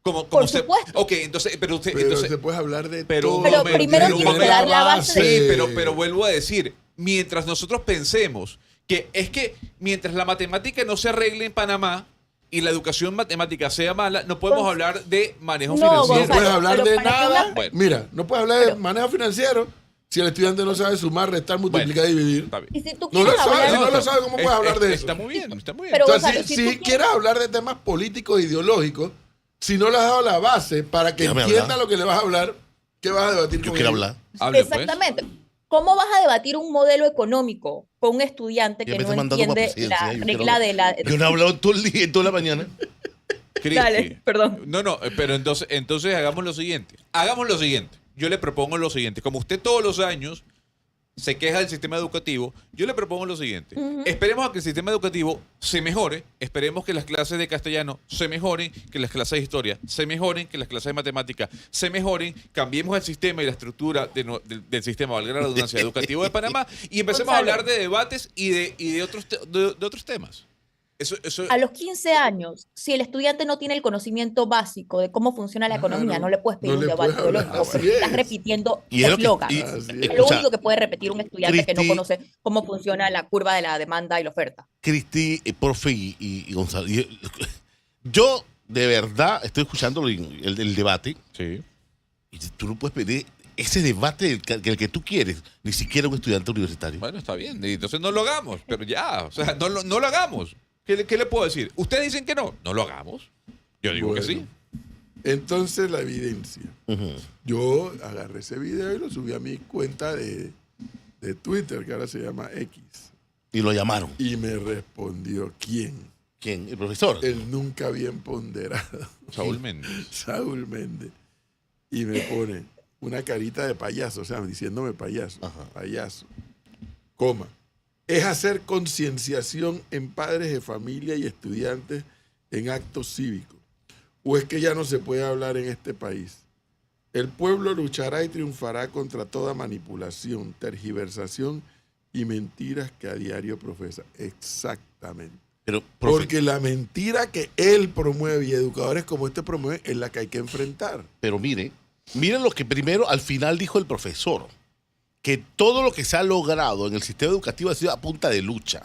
Por supuesto. Ok, entonces, pero usted, Pero entonces, se puede hablar de pero todo. un Pero momento, primero pero un tienes que momento. dar la base Sí, de... pero vuelvo a decir, mientras nosotros pensemos que es que mientras la matemática no se arregle en Panamá y la educación matemática sea mala, no podemos Gon- hablar de manejo No, No financiero. Gonzalo, puedes hablar pero de para que nada. una- Bueno. Mira, no puedes hablar de Pero- manejo financiero si el estudiante no sabe sumar, restar, multiplicar y dividir. Está bien. Y si tú No lo quieres sabe, hablar... si no lo sabe, ¿cómo puedes hablar de eso? Está muy bien, está muy bien. Pero, O sea, Gonzalo, si si tú quieres quieres- hablar de temas políticos e ideológicos, si no le has dado la base para que Déjame entienda hablar. lo que le vas a hablar, ¿qué vas a debatir Yo con quiero él? hablar. Hable, pues. Exactamente. ¿Cómo vas a debatir un modelo económico con un estudiante Ya que me no está mandando para entiende presidencia, la yo regla quiero- de la... Yo no he hablado todo el día, toda la mañana. Cristi. Dale, perdón. No, pero entonces hagamos lo siguiente. Hagamos lo siguiente. Yo le propongo lo siguiente. Como usted todos los años se queja del sistema educativo, yo le propongo lo siguiente. Esperemos a que el sistema educativo se mejore, esperemos que las clases de castellano se mejoren, que las clases de historia se mejoren, que las clases de matemática se mejoren, cambiemos el sistema y la estructura del sistema, valga la redundancia, educativo de Panamá, y empecemos a Gonzalo. hablar de debates y de otros temas. Eso, A los 15 años, si el estudiante no tiene el conocimiento básico de cómo funciona la economía, Claro, no le puedes pedir no un le debate puedes hablar, ideológico, porque así estás es. repitiendo Y es lo que- eslogans. y- Así Es es. lo o sea, único que puede repetir un estudiante que no Cristi- conoce cómo funciona la curva de la demanda y la oferta. Cristi, Porfi y Gonzalo. Yo, de verdad, estoy escuchando el debate. sí. Y tú no puedes pedir ese debate el que tú quieres, ni siquiera un estudiante universitario. Bueno, está bien. Y entonces no lo hagamos, pero ya, o sea, no lo hagamos. ¿Qué le puedo decir? Ustedes dicen que no lo hagamos. Yo digo que sí. Bueno, entonces, la evidencia. Ujú. Yo agarré ese video y lo subí a mi cuenta de Twitter, que ahora se llama X. Y lo llamaron. Y me respondió, ¿quién? ¿Quién? ¿El profesor? El nunca bien ponderado, Saúl Méndez. Saúl Méndez. Y me pone una carita de payaso, o sea, diciéndome payaso, Ajá. payaso, coma. Es hacer concienciación en padres de familia y estudiantes en actos cívicos. ¿O es que ya no se puede hablar en este país? El pueblo luchará y triunfará contra toda manipulación, tergiversación y mentiras que a diario profesa. Exactamente. Pero, profe, Porque la mentira que él promueve y educadores como este promueven es la que hay que enfrentar. pero miren lo que primero al final dijo el profesor, que todo lo que se ha logrado en el sistema educativo ha sido a punta de lucha,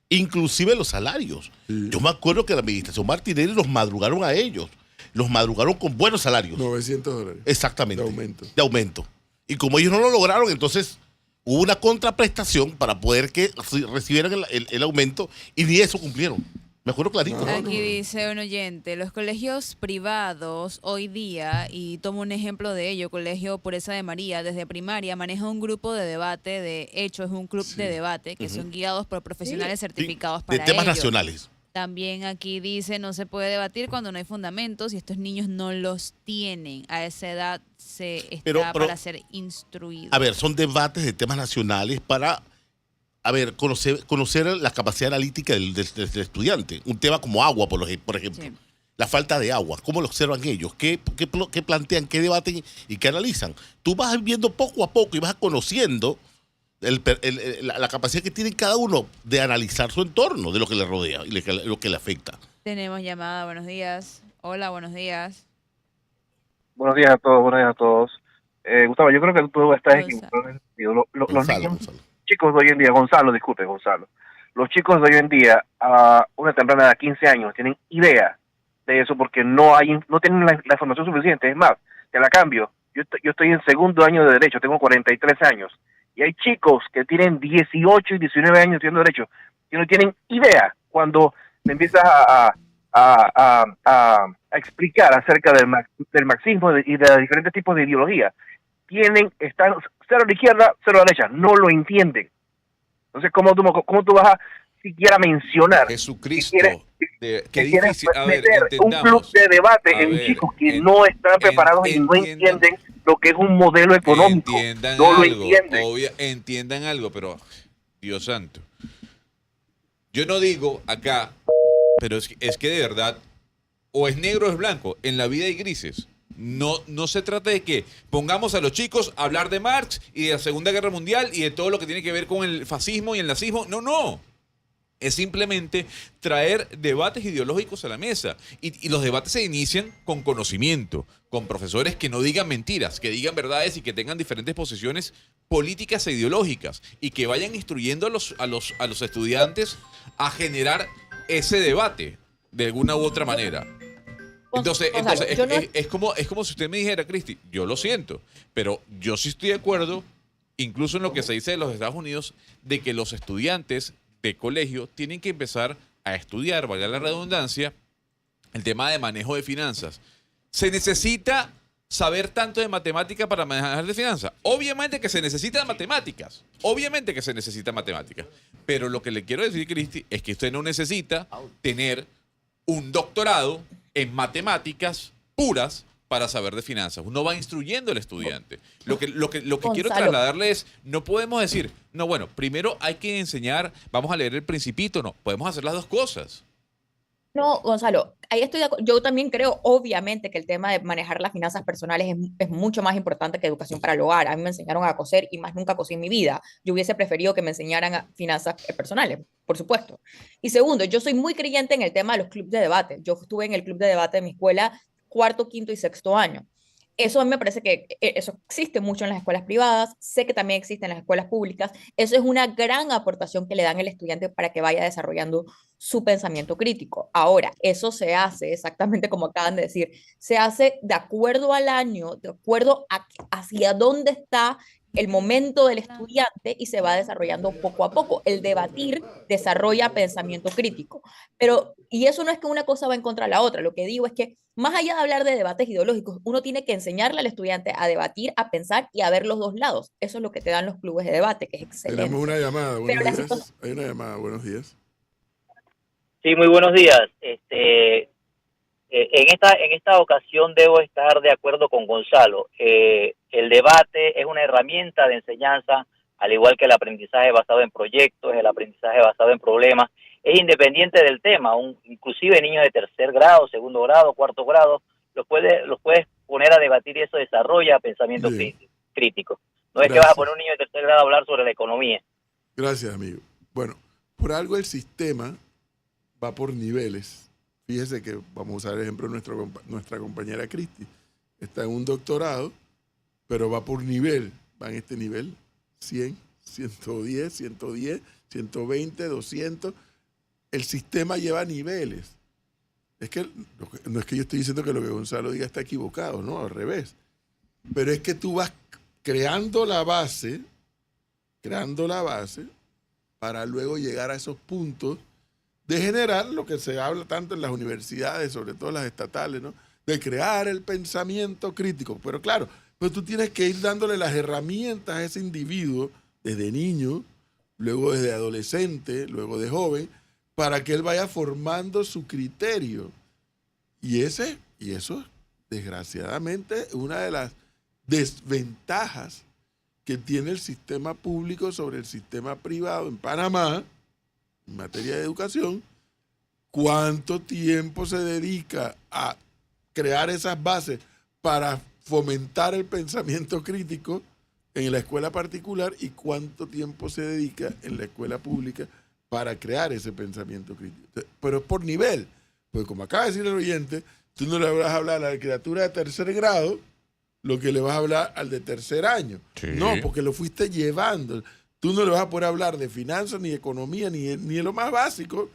inclusive los salarios. Sí. Yo me acuerdo que la administración Martinelli los madrugaron a ellos, los madrugaron con buenos salarios. $900. Exactamente. De aumento. De aumento. Y como ellos no lo lograron, entonces hubo una contraprestación para poder que recibieran el aumento y ni eso cumplieron. Me acuerdo clarito. No. Aquí dice un oyente, los colegios privados hoy día, y tomo un ejemplo de ello, Colegio Pureza de María, desde primaria maneja un grupo de debate, de hecho es un club de debate, que son guiados por profesionales certificados de para temas ello. nacionales. También aquí dice, no se puede debatir cuando no hay fundamentos y estos niños no los tienen. A esa edad se está Pero- para ser instruidos. A ver, son debates de temas nacionales para, a ver, conocer la capacidad analítica del estudiante. Un tema como agua, por ejemplo. Sí. La falta de agua. ¿Cómo lo observan ellos? ¿Qué plantean? ¿Qué debaten? ¿Y qué analizan? Tú vas viendo poco a poco y vas conociendo la capacidad que tiene cada uno de analizar su entorno, de lo que le rodea y lo que le afecta. Tenemos llamada, buenos días. Hola, buenos días. Buenos días a todos, buenos días a todos. Gustavo, yo creo que tú estás Gonzalo. equivocado en el sentido. Los Gonzalo, niños, Gonzalo. chicos de hoy en día, Gonzalo, los chicos de hoy en día, a una temprana edad, 15 años, tienen idea de eso porque no tienen la información suficiente. Es más, te la cambio. Yo estoy en segundo año de Derecho, tengo 43 años. Y hay chicos que tienen 18 y 19 años estudiando Derecho que no tienen idea cuando me empiezas a explicar acerca del marxismo y de los diferentes tipos de ideología. Están cero a la izquierda, cero a la derecha, no lo entienden. Entonces, ¿cómo tú vas a siquiera mencionar? Jesucristo. Qué quieres difícil. A ver, meter un club de debate en chicos que no están preparados y no entienden lo que es un modelo económico. Entiendan no lo algo, entienden. entiendan algo, pero Dios santo. Yo no digo acá, pero es que de verdad, o es negro o es blanco. En la vida hay grises. No se trata de que pongamos a los chicos a hablar de Marx y de la Segunda Guerra Mundial y de todo lo que tiene que ver con el fascismo y el nazismo. No. Es simplemente traer debates ideológicos a la mesa. Y los debates se inician con conocimiento, con profesores que no digan mentiras, que digan verdades y que tengan diferentes posiciones políticas e ideológicas y que vayan instruyendo a los estudiantes a generar ese debate de alguna u otra manera. Entonces es como si usted me dijera, Cristi, yo lo siento, pero yo sí estoy de acuerdo, incluso en lo que se dice de los Estados Unidos, de que los estudiantes de colegio tienen que empezar a estudiar, valga la redundancia, el tema de manejo de finanzas. ¿Se necesita saber tanto de matemática para manejar de finanzas? Obviamente que se necesitan matemáticas. Pero lo que le quiero decir, Cristi, es que usted no necesita tener un doctorado en matemáticas puras para saber de finanzas. Uno va instruyendo al estudiante. Lo que quiero trasladarle es, no podemos decir, no, bueno, primero hay que enseñar, vamos a leer El Principito. No, podemos hacer las dos cosas. No, Gonzalo, ahí estoy de acuerdo. Yo también creo, obviamente, que el tema de manejar las finanzas personales es mucho más importante que educación para el hogar. A mí me enseñaron a coser y más nunca cosí en mi vida. Yo hubiese preferido que me enseñaran finanzas personales, por supuesto. Y segundo, yo soy muy creyente en el tema de los clubes de debate. Yo estuve en el club de debate de mi escuela cuarto, quinto y sexto año. Eso a mí me parece que eso existe mucho en las escuelas privadas, sé que también existe en las escuelas públicas. Eso es una gran aportación que le dan al estudiante para que vaya desarrollando su pensamiento crítico. Ahora, eso se hace exactamente como acaban de decir, se hace de acuerdo al año, de acuerdo hacia dónde está el momento del estudiante y se va desarrollando poco a poco. El debatir desarrolla pensamiento crítico. Y eso no es que una cosa va en contra de la otra. Lo que digo es que más allá de hablar de debates ideológicos, uno tiene que enseñarle al estudiante a debatir, a pensar y a ver los dos lados. Eso es lo que te dan los clubes de debate, que es excelente. Tenemos una llamada, buenos días. Hay una llamada, buenos días. Sí, muy buenos días. En esta ocasión debo estar de acuerdo con Gonzalo. El debate es una herramienta de enseñanza, al igual que el aprendizaje basado en proyectos, el aprendizaje basado en problemas. Es independiente del tema. Inclusive niños de tercer grado, segundo grado, cuarto grado, los puedes poner a debatir y eso desarrolla pensamiento crítico. No es que vas a poner a un niño de tercer grado a hablar sobre la economía. Gracias, amigo. Bueno, por algo el sistema va por niveles. Fíjese que vamos a usar el ejemplo de nuestra compañera Cristi. Está en un doctorado, pero va por nivel. Va en este nivel 100, 110, 110, 120, 200. El sistema lleva niveles. Es que no es que yo estoy diciendo que lo que Gonzalo diga está equivocado, no, al revés. Pero es que tú vas creando la base para luego llegar a esos puntos de generar lo que se habla tanto en las universidades, sobre todo las estatales, ¿no? De crear el pensamiento crítico. Pero claro, pues tú tienes que ir dándole las herramientas a ese individuo desde niño, luego desde adolescente, luego de joven, para que él vaya formando su criterio. Y eso, desgraciadamente, es una de las desventajas que tiene el sistema público sobre el sistema privado en Panamá, en materia de educación. ¿Cuánto tiempo se dedica a crear esas bases para fomentar el pensamiento crítico en la escuela particular y cuánto tiempo se dedica en la escuela pública para crear ese pensamiento crítico? Pero es por nivel, porque como acaba de decir el oyente, tú no le vas a hablar a la criatura de tercer grado lo que le vas a hablar al de tercer año. Sí. No, porque lo fuiste llevando. Tú no le vas a poder hablar de finanzas, ni de economía, ni de lo más básico.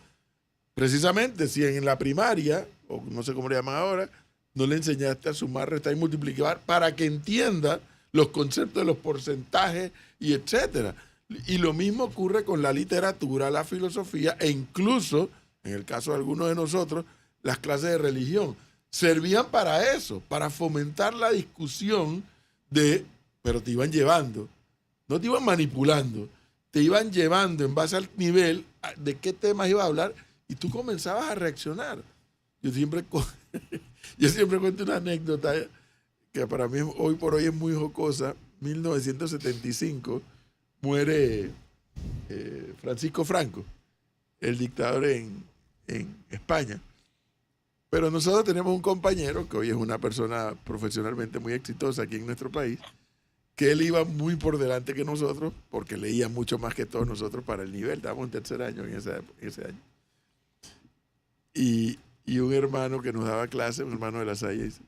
Precisamente, si en la primaria o no sé cómo le llaman ahora, no le enseñaste a sumar, restar y multiplicar para que entienda los conceptos de los porcentajes y etcétera. Y lo mismo ocurre con la literatura, la filosofía e incluso, en el caso de algunos de nosotros, las clases de religión. Servían para eso, para fomentar la discusión pero te iban llevando, no te iban manipulando, te iban llevando en base al nivel de qué temas iba a hablar y tú comenzabas a reaccionar. Yo siempre cuento una anécdota que para mí hoy por hoy es muy jocosa. 1975 muere Francisco Franco, el dictador en España. Pero nosotros tenemos un compañero que hoy es una persona profesionalmente muy exitosa aquí en nuestro país, que él iba muy por delante que nosotros, porque leía mucho más que todos nosotros para el nivel. Estábamos en tercer año en ese año. Y un hermano que nos daba clase, un hermano de La Salle, dice,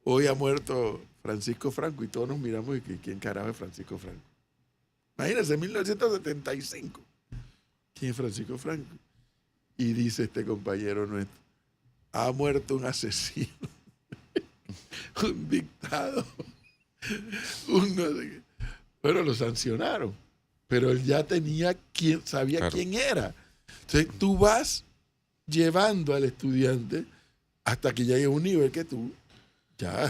hoy ha muerto Francisco Franco. Y todos nos miramos y ¿quién carajo es Francisco Franco? Imagínense, 1975. ¿Quién es Francisco Franco? Y dice este compañero nuestro, ha muerto un asesino, un dictador, un no sé qué. Bueno, lo sancionaron, pero él ya sabía Claro. quién era. Entonces tú vas llevando al estudiante hasta que llegue a un nivel que tú ya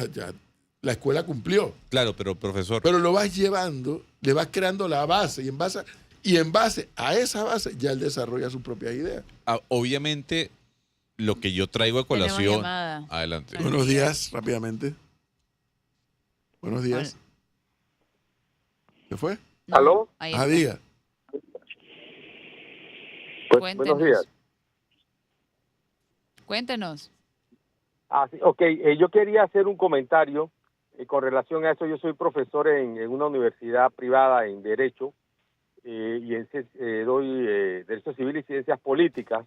la escuela cumplió. Claro, pero profesor, Pero lo vas llevando, le vas creando la base y en base a esa base ya él desarrolla sus propias ideas. obviamente lo que yo traigo a Tenemos colación... llamada. Adelante. Bueno. Buenos días, rápidamente. Buenos días. ¿Qué fue? No, ¿Aló? ahí Ah, está. diga. Buenos Cuéntenos. días. Cuéntenos. Sí, ok, yo quería hacer un comentario con relación a eso. Yo soy profesor en una universidad privada en Derecho doy Derecho Civil y Ciencias Políticas,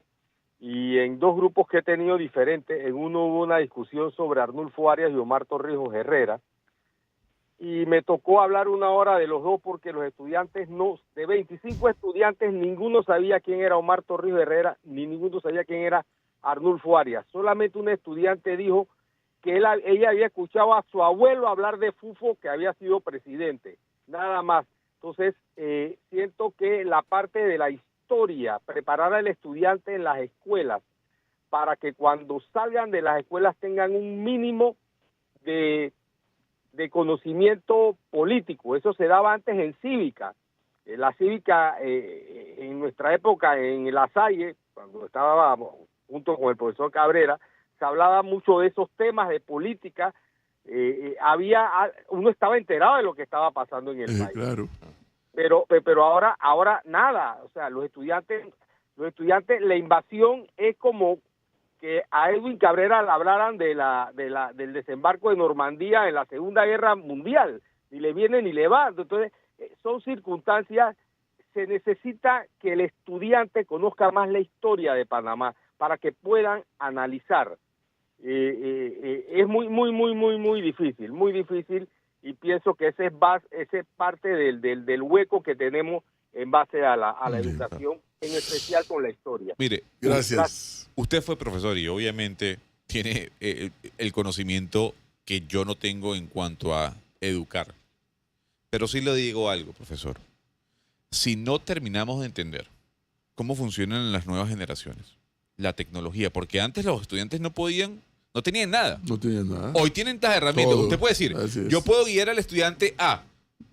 y en dos grupos que he tenido diferentes. En uno hubo una discusión sobre Arnulfo Arias y Omar Torrijos Herrera, y me tocó hablar una hora de los dos porque los estudiantes, de 25 estudiantes, ninguno sabía quién era Omar Torrijos Herrera, ni ninguno sabía quién era Arnulfo Arias. Solamente un estudiante dijo que ella había escuchado a su abuelo hablar de Fufo, que había sido presidente, nada más. Entonces, siento que la parte de la historia, preparar al estudiante en las escuelas para que cuando salgan de las escuelas tengan un mínimo de conocimiento político. Eso se daba antes en cívica. La cívica en nuestra época en La Salle, cuando estaba junto con el profesor Cabrera, se hablaba mucho de esos temas de política. Uno estaba enterado de lo que estaba pasando en el país. Claro. Pero ahora nada. O sea, los estudiantes, la invasión es como que a Edwin Cabrera le hablaran del desembarco de Normandía en la Segunda Guerra Mundial. Ni le viene ni le va. Entonces, son circunstancias. Se necesita que el estudiante conozca más la historia de Panamá para que puedan analizar. Es muy difícil, y pienso que ese es parte del hueco que tenemos en base a la educación, en especial con la historia. Mire, Gracias. usted fue profesor y obviamente tiene el conocimiento que yo no tengo en cuanto a educar. Pero sí le digo algo, profesor. Si no terminamos de entender cómo funcionan las nuevas generaciones, la tecnología, porque antes los estudiantes no tenían nada. No tenía nada. Hoy tienen estas herramientas. Todo. Usted puede decir, Así es. yo puedo guiar al estudiante A,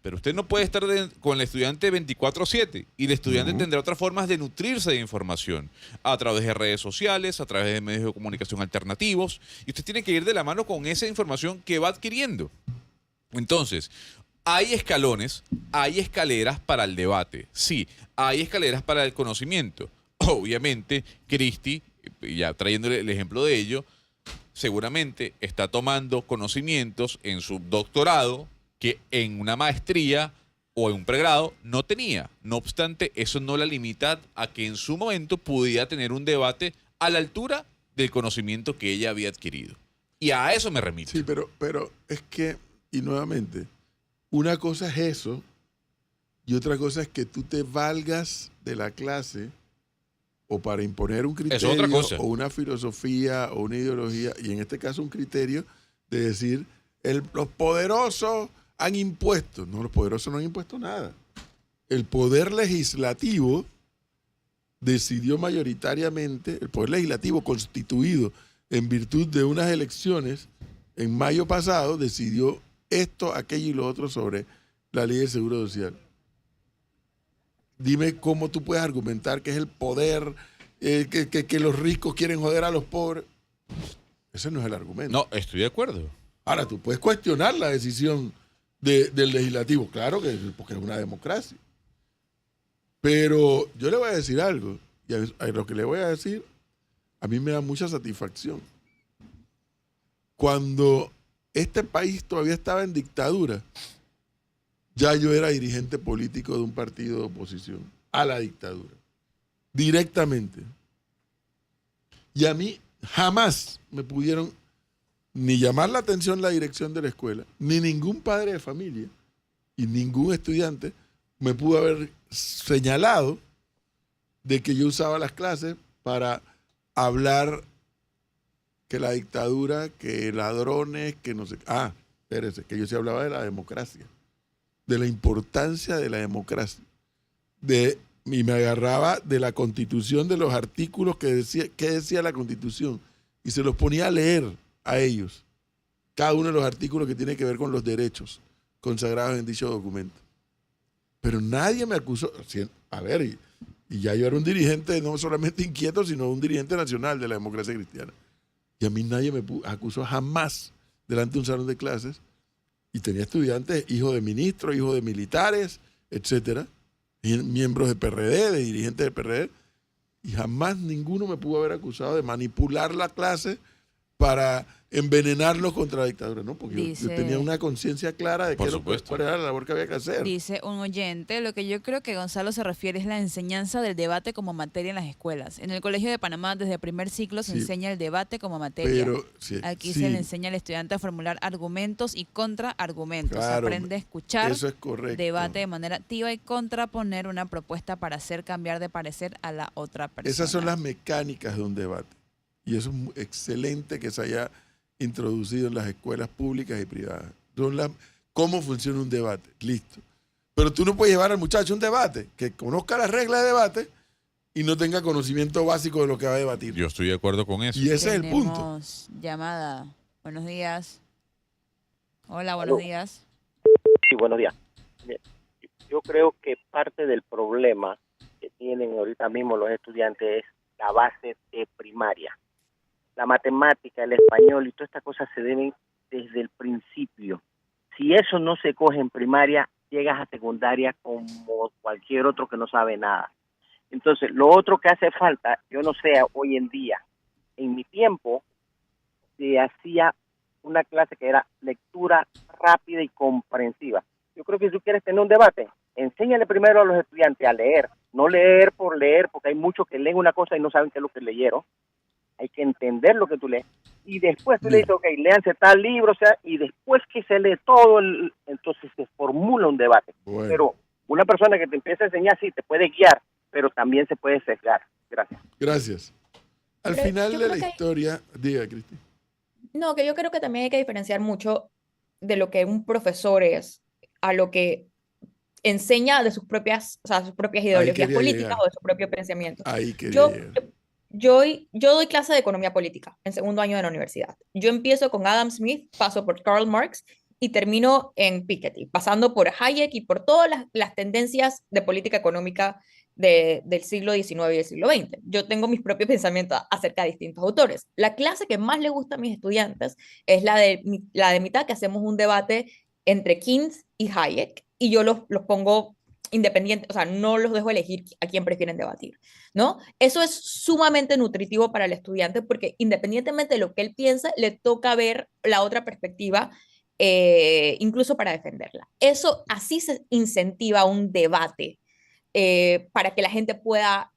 pero usted no puede estar con el estudiante 24/7, y el estudiante tendrá otras formas de nutrirse de información a través de redes sociales, a través de medios de comunicación alternativos, y usted tiene que ir de la mano con esa información que va adquiriendo. Entonces, hay escalones, hay escaleras para el debate, sí, hay escaleras para el conocimiento. Obviamente, Cristi, ya trayéndole el ejemplo de ello, seguramente está tomando conocimientos en su doctorado que en una maestría o en un pregrado no tenía. No obstante, eso no la limita a que en su momento pudiera tener un debate a la altura del conocimiento que ella había adquirido. Y a eso me remito. Sí, pero es que, y nuevamente, una cosa es eso y otra cosa es que tú te valgas de la clase o para imponer un Eso es otra criterio cosa. o una filosofía o una ideología, y en este caso un criterio de decir, los poderosos han impuesto. No, los poderosos no han impuesto nada. El poder legislativo decidió mayoritariamente, el poder legislativo constituido en virtud de unas elecciones en mayo pasado, decidió esto, aquello y lo otro sobre la ley de seguro social. Dime cómo tú puedes argumentar que es el poder, que los ricos quieren joder a los pobres. Ese no es el argumento. No, estoy de acuerdo. Ahora, tú puedes cuestionar la decisión del legislativo. Claro que porque es una democracia. Pero yo le voy a decir algo. Y a lo que le voy a decir, a mí me da mucha satisfacción. Cuando este país todavía estaba en dictadura, ya yo era dirigente político de un partido de oposición a la dictadura, directamente. Y a mí jamás me pudieron ni llamar la atención la dirección de la escuela, ni ningún padre de familia y ningún estudiante me pudo haber señalado de que yo usaba las clases para hablar que la dictadura, que ladrones, que no sé. Espérese, que yo sí hablaba de la democracia, de la importancia de la democracia, y me agarraba de la Constitución, de los artículos que decía la Constitución, y se los ponía a leer a ellos, cada uno de los artículos que tiene que ver con los derechos consagrados en dicho documento. Pero nadie me acusó. A ver, y ya yo era un dirigente no solamente inquieto, sino un dirigente nacional de la democracia cristiana. Y a mí nadie me acusó jamás delante de un salón de clases. Y tenía estudiantes, hijos de ministros, hijos de militares, etcétera, y miembros de PRD, de dirigentes de PRD. Y jamás ninguno me pudo haber acusado de manipular la clase para envenenarlos contra la dictadura, ¿no? Porque yo tenía una conciencia clara de cuál era la labor que había que hacer. Dice un oyente, lo que yo creo que Gonzalo se refiere es la enseñanza del debate como materia en las escuelas. En el Colegio de Panamá, desde el primer ciclo, se enseña el debate como materia. Pero, aquí se le enseña al estudiante a formular argumentos y contraargumentos. Claro, se aprende a escuchar, eso es correcto, debate de manera activa y contraponer una propuesta para hacer cambiar de parecer a la otra persona. Esas son las mecánicas de un debate. Y eso es excelente que se haya introducido en las escuelas públicas y privadas. ¿Cómo funciona un debate? Listo. Pero tú no puedes llevar al muchacho a un debate que conozca las reglas de debate y no tenga conocimiento básico de lo que va a debatir. Yo estoy de acuerdo con eso. Y ese es el punto. Tenemos llamada. Buenos días. Hola, buenos días. Sí, buenos días. Yo creo que parte del problema que tienen ahorita mismo los estudiantes es la base de primaria. La matemática, el español y todas estas cosas se deben desde el principio. Si eso no se coge en primaria, llegas a secundaria como cualquier otro que no sabe nada. Entonces, lo otro que hace falta, yo no sé, hoy en día, en mi tiempo, se hacía una clase que era lectura rápida y comprensiva. Yo creo que si tú quieres tener un debate, enséñale primero a los estudiantes a leer, no leer por leer, porque hay muchos que leen una cosa y no saben qué es lo que leyeron. Hay que entender lo que tú lees. Y después tú le dices, ok, léanse tal libro, o sea, y después que se lee todo, entonces se formula un debate. Bueno. Pero una persona que te empieza a enseñar, sí, te puede guiar, pero también se puede sesgar. Gracias. Gracias. Al Pero final yo de creo la que historia, diga, Cristi. No, que yo creo que también hay que diferenciar mucho de lo que un profesor es a lo que enseña de sus propias, o sea, sus propias ideologías quería políticas llegar. o de su propio pensamiento. Ahí quería Yo, llegar. yo doy clase de economía política en segundo año de la universidad. Yo empiezo con Adam Smith, paso por Karl Marx y termino en Piketty, pasando por Hayek y por todas las tendencias de política económica del siglo XIX y del siglo XX. Yo tengo mis propios pensamientos acerca de distintos autores. La clase que más le gusta a mis estudiantes es la de mitad, que hacemos un debate entre Keynes y Hayek, y yo los pongo independientes, o sea, no los dejo elegir a quién prefieren debatir, ¿no? Eso es sumamente nutritivo para el estudiante porque independientemente de lo que él piensa, le toca ver la otra perspectiva, incluso para defenderla. Eso así se incentiva un debate para que la gente pueda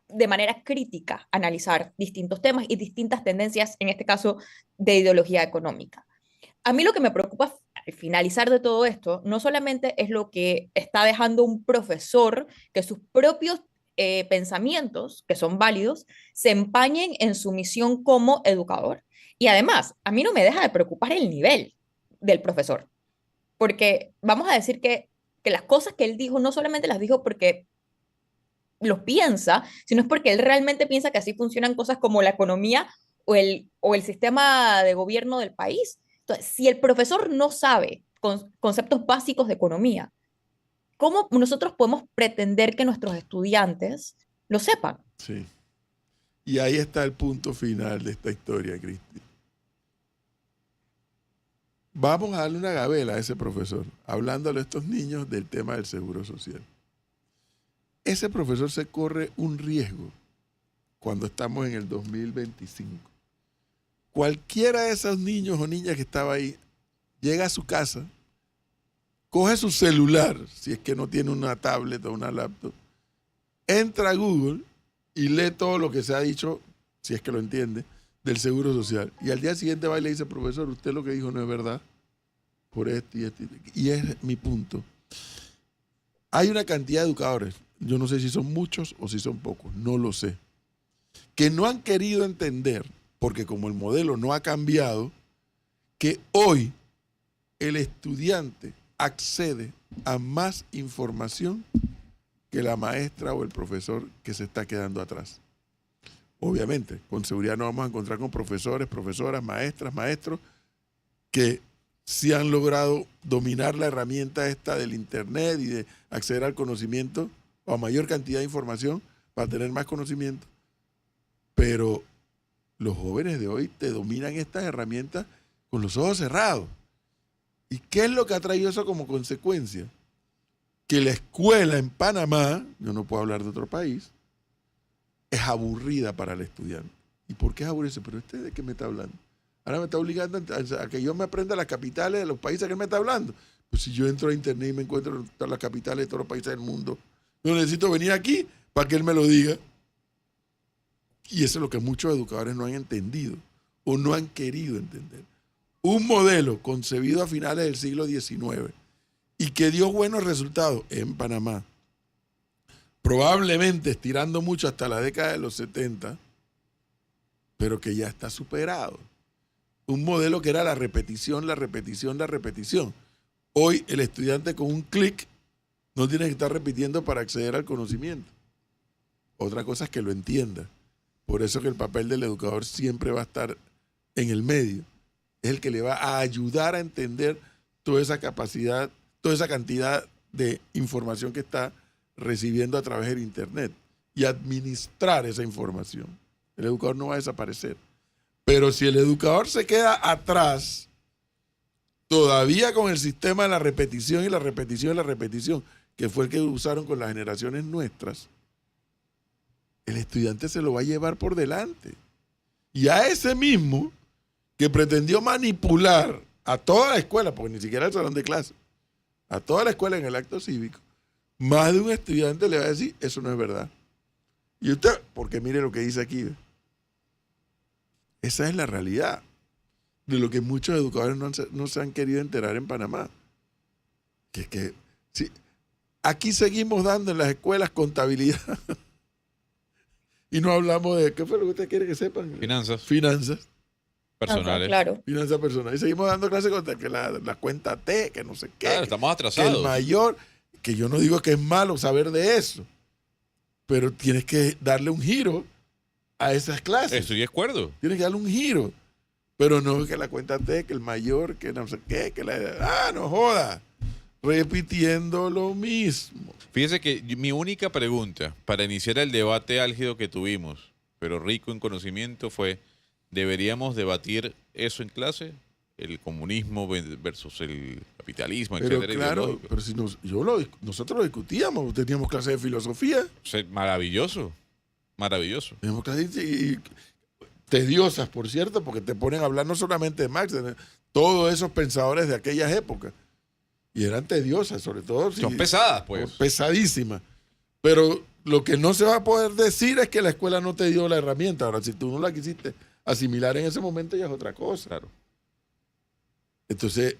de manera crítica analizar distintos temas y distintas tendencias, en este caso de ideología económica. A mí lo que me preocupa al finalizar de todo esto no solamente es lo que está dejando un profesor, que sus propios pensamientos que son válidos se empañen en su misión como educador. Y además, a mí no me deja de preocupar el nivel del profesor, porque vamos a decir que las cosas que él dijo no solamente las dijo porque los piensa, sino es porque él realmente piensa que así funcionan cosas como la economía o el sistema de gobierno del país. Entonces, si el profesor no sabe conceptos básicos de economía, ¿cómo nosotros podemos pretender que nuestros estudiantes lo sepan? Sí. Y ahí está el punto final de esta historia, Cristi. Vamos a darle una gabela a ese profesor, hablándole a estos niños del tema del seguro social. Ese profesor se corre un riesgo cuando estamos en el 2025. Cualquiera de esos niños o niñas que estaba ahí llega a su casa, coge su celular, si es que no tiene una tablet o una laptop, entra a Google y lee todo lo que se ha dicho, si es que lo entiende, del Seguro Social. Y al día siguiente va y le dice, profesor, usted lo que dijo no es verdad, por esto y esto. Y es mi punto. Hay una cantidad de educadores, yo no sé si son muchos o si son pocos, no lo sé, que no han querido entender, porque como el modelo no ha cambiado, que hoy el estudiante accede a más información que la maestra o el profesor que se está quedando atrás. Obviamente, con seguridad nos vamos a encontrar con profesores, profesoras, maestras, maestros que sí han logrado dominar la herramienta esta del internet y de acceder al conocimiento o a mayor cantidad de información para tener más conocimiento. Pero los jóvenes de hoy te dominan estas herramientas con los ojos cerrados. ¿Y qué es lo que ha traído eso como consecuencia? Que la escuela en Panamá, yo no puedo hablar de otro país, es aburrida para el estudiante. ¿Y por qué es aburrida? Pero ¿usted de qué me está hablando? Ahora me está obligando a que yo me aprenda las capitales de los países que él me está hablando. Pues si yo entro a internet y me encuentro todas las capitales de todos los países del mundo, yo necesito venir aquí para que él me lo diga. Y eso es lo que muchos educadores no han entendido o no han querido entender. Un modelo concebido a finales del siglo XIX y que dio buenos resultados en Panamá, probablemente estirando mucho hasta la década de los 70, pero que ya está superado. Un modelo que era la repetición, la repetición, la repetición. Hoy el estudiante con un clic no tiene que estar repitiendo para acceder al conocimiento. Otra cosa es que lo entienda. Por eso que el papel del educador siempre va a estar en el medio. Es el que le va a ayudar a entender toda esa capacidad, toda esa cantidad de información que está recibiendo a través del internet y administrar esa información. El educador no va a desaparecer. Pero si el educador se queda atrás, todavía con el sistema de la repetición y la repetición y la repetición, que fue el que usaron con las generaciones nuestras, el estudiante se lo va a llevar por delante. Y a ese mismo que pretendió manipular a toda la escuela, porque ni siquiera el salón de clase, a toda la escuela en el acto cívico, más de un estudiante le va a decir, eso no es verdad. Y usted, porque mire lo que dice aquí. Esa es la realidad de lo que muchos educadores no se han querido enterar en Panamá. Que sí, aquí seguimos dando en las escuelas contabilidad. Y no hablamos de, ¿qué fue lo que usted quiere que sepan? Finanzas. Finanzas. Personales. Claro. Finanzas personales. Y seguimos dando clases contra que la cuenta T, que no sé qué. Claro, estamos Que atrasados. el mayor, que yo no digo que es malo saber de eso, pero tienes que darle un giro a esas clases. Estoy de acuerdo. Tienes que darle un giro. Pero no que la cuenta T, que el mayor, que no sé qué, que no joda. Repitiendo lo mismo. Fíjese que mi única pregunta para iniciar el debate álgido que tuvimos, pero rico en conocimiento, fue, ¿deberíamos debatir eso en clase? El comunismo versus el capitalismo, Pero etcétera. claro, ideológico. pero si nosotros lo discutíamos, teníamos clases de filosofía. O sea, maravilloso. Maravilloso. Teníamos clases tediosas, por cierto, porque te ponen a hablar no solamente de Marx, de todos esos pensadores de aquellas épocas. Y eran tediosas, sobre todo. Son pesadas, pues. Pesadísimas. Pero lo que no se va a poder decir es que la escuela no te dio la herramienta. Ahora, si tú no la quisiste asimilar en ese momento, ya es otra cosa. Claro. Entonces,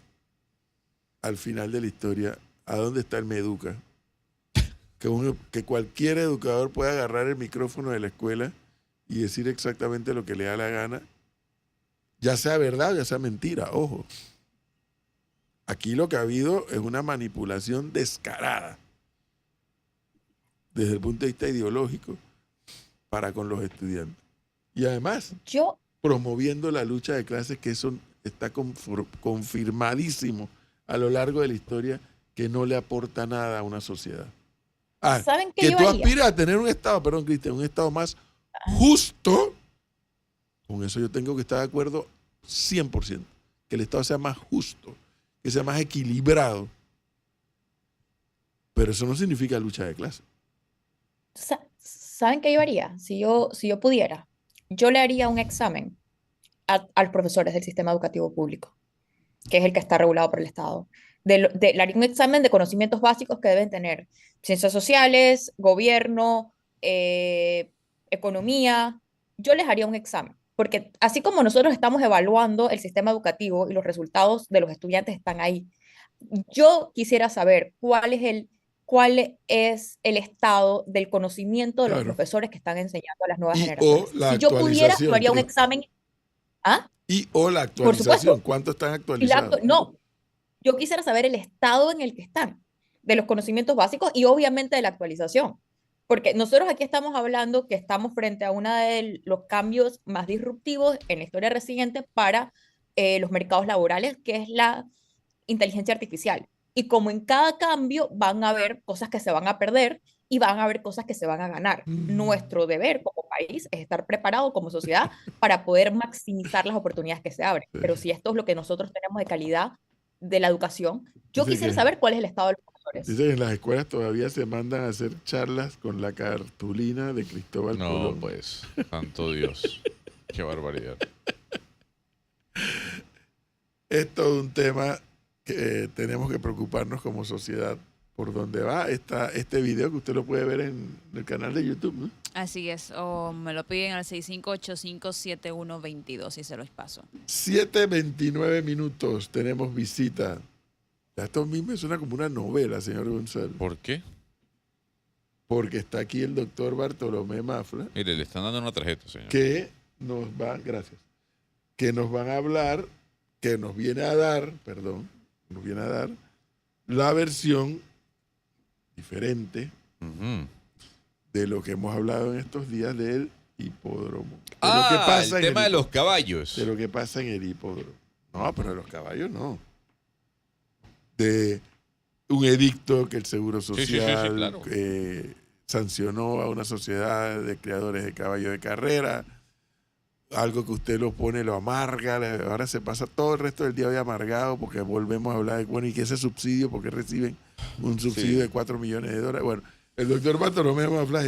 al final de la historia, ¿a dónde está el Meduca? que cualquier educador pueda agarrar el micrófono de la escuela y decir exactamente lo que le da la gana, ya sea verdad o ya sea mentira, ojo. Aquí lo que ha habido es una manipulación descarada desde el punto de vista ideológico para con los estudiantes. Y además, promoviendo la lucha de clases, que eso está confirmadísimo a lo largo de la historia, que no le aporta nada a una sociedad. ¿Saben qué que yo tú haría? aspiras a tener un Estado, perdón, Cristian, un Estado más justo, con eso yo tengo que estar de acuerdo 100%, que el Estado sea más justo, que sea más equilibrado, pero eso no significa lucha de clase. ¿Saben qué yo haría? Si yo pudiera, yo le haría un examen a los profesores del sistema educativo público, que es el que está regulado por el Estado. Le haría un examen de conocimientos básicos que deben tener ciencias sociales, gobierno, economía. Yo les haría un examen, porque así como nosotros estamos evaluando el sistema educativo y los resultados de los estudiantes están ahí, yo quisiera saber cuál es el estado del conocimiento de los profesores que están enseñando a las nuevas generaciones. Si yo pudiera, yo haría un examen. ¿Ah? O la actualización. ¿Cuánto están actualizados? No, yo quisiera saber el estado en el que están, de los conocimientos básicos y obviamente de la actualización. Porque nosotros aquí estamos hablando que estamos frente a uno de los cambios más disruptivos en la historia reciente para los mercados laborales, que es la inteligencia artificial. Y como en cada cambio van a haber cosas que se van a perder y van a haber cosas que se van a ganar. Nuestro deber como país es estar preparado como sociedad para poder maximizar las oportunidades que se abren. Pero si esto es lo que nosotros tenemos de calidad de la educación, yo quisiera saber cuál es el estado de los profesores. Dice que en las escuelas todavía se mandan a hacer charlas con la cartulina de Cristóbal Colón. No, pues, santo Dios. Qué barbaridad. Es todo un tema que tenemos que preocuparnos como sociedad por dónde va este video, que usted lo puede ver en el canal de YouTube, ¿no? Así es, o me lo piden al 65857122 y se los paso. 7:29 minutos, tenemos visita. Ya esto mismo suena como una novela, señor González. ¿Por qué? Porque está aquí el doctor Bartolomé Mafla. Mire, le están dando una tarjeta, señor. Que nos van a hablar, nos viene a dar la versión diferente de lo que hemos hablado en estos días del hipódromo. El tema de los caballos. De lo que pasa en el hipódromo. No, pero de los caballos no. De un edicto que el Seguro Social claro. Sancionó a una sociedad de criadores de caballos de carrera. Algo que usted lo pone, lo amarga, ahora se pasa todo el resto del día hoy amargado porque volvemos a hablar de, bueno, y que ese subsidio, porque reciben un subsidio de $4 millones. Bueno, el doctor Bartolomé Mafla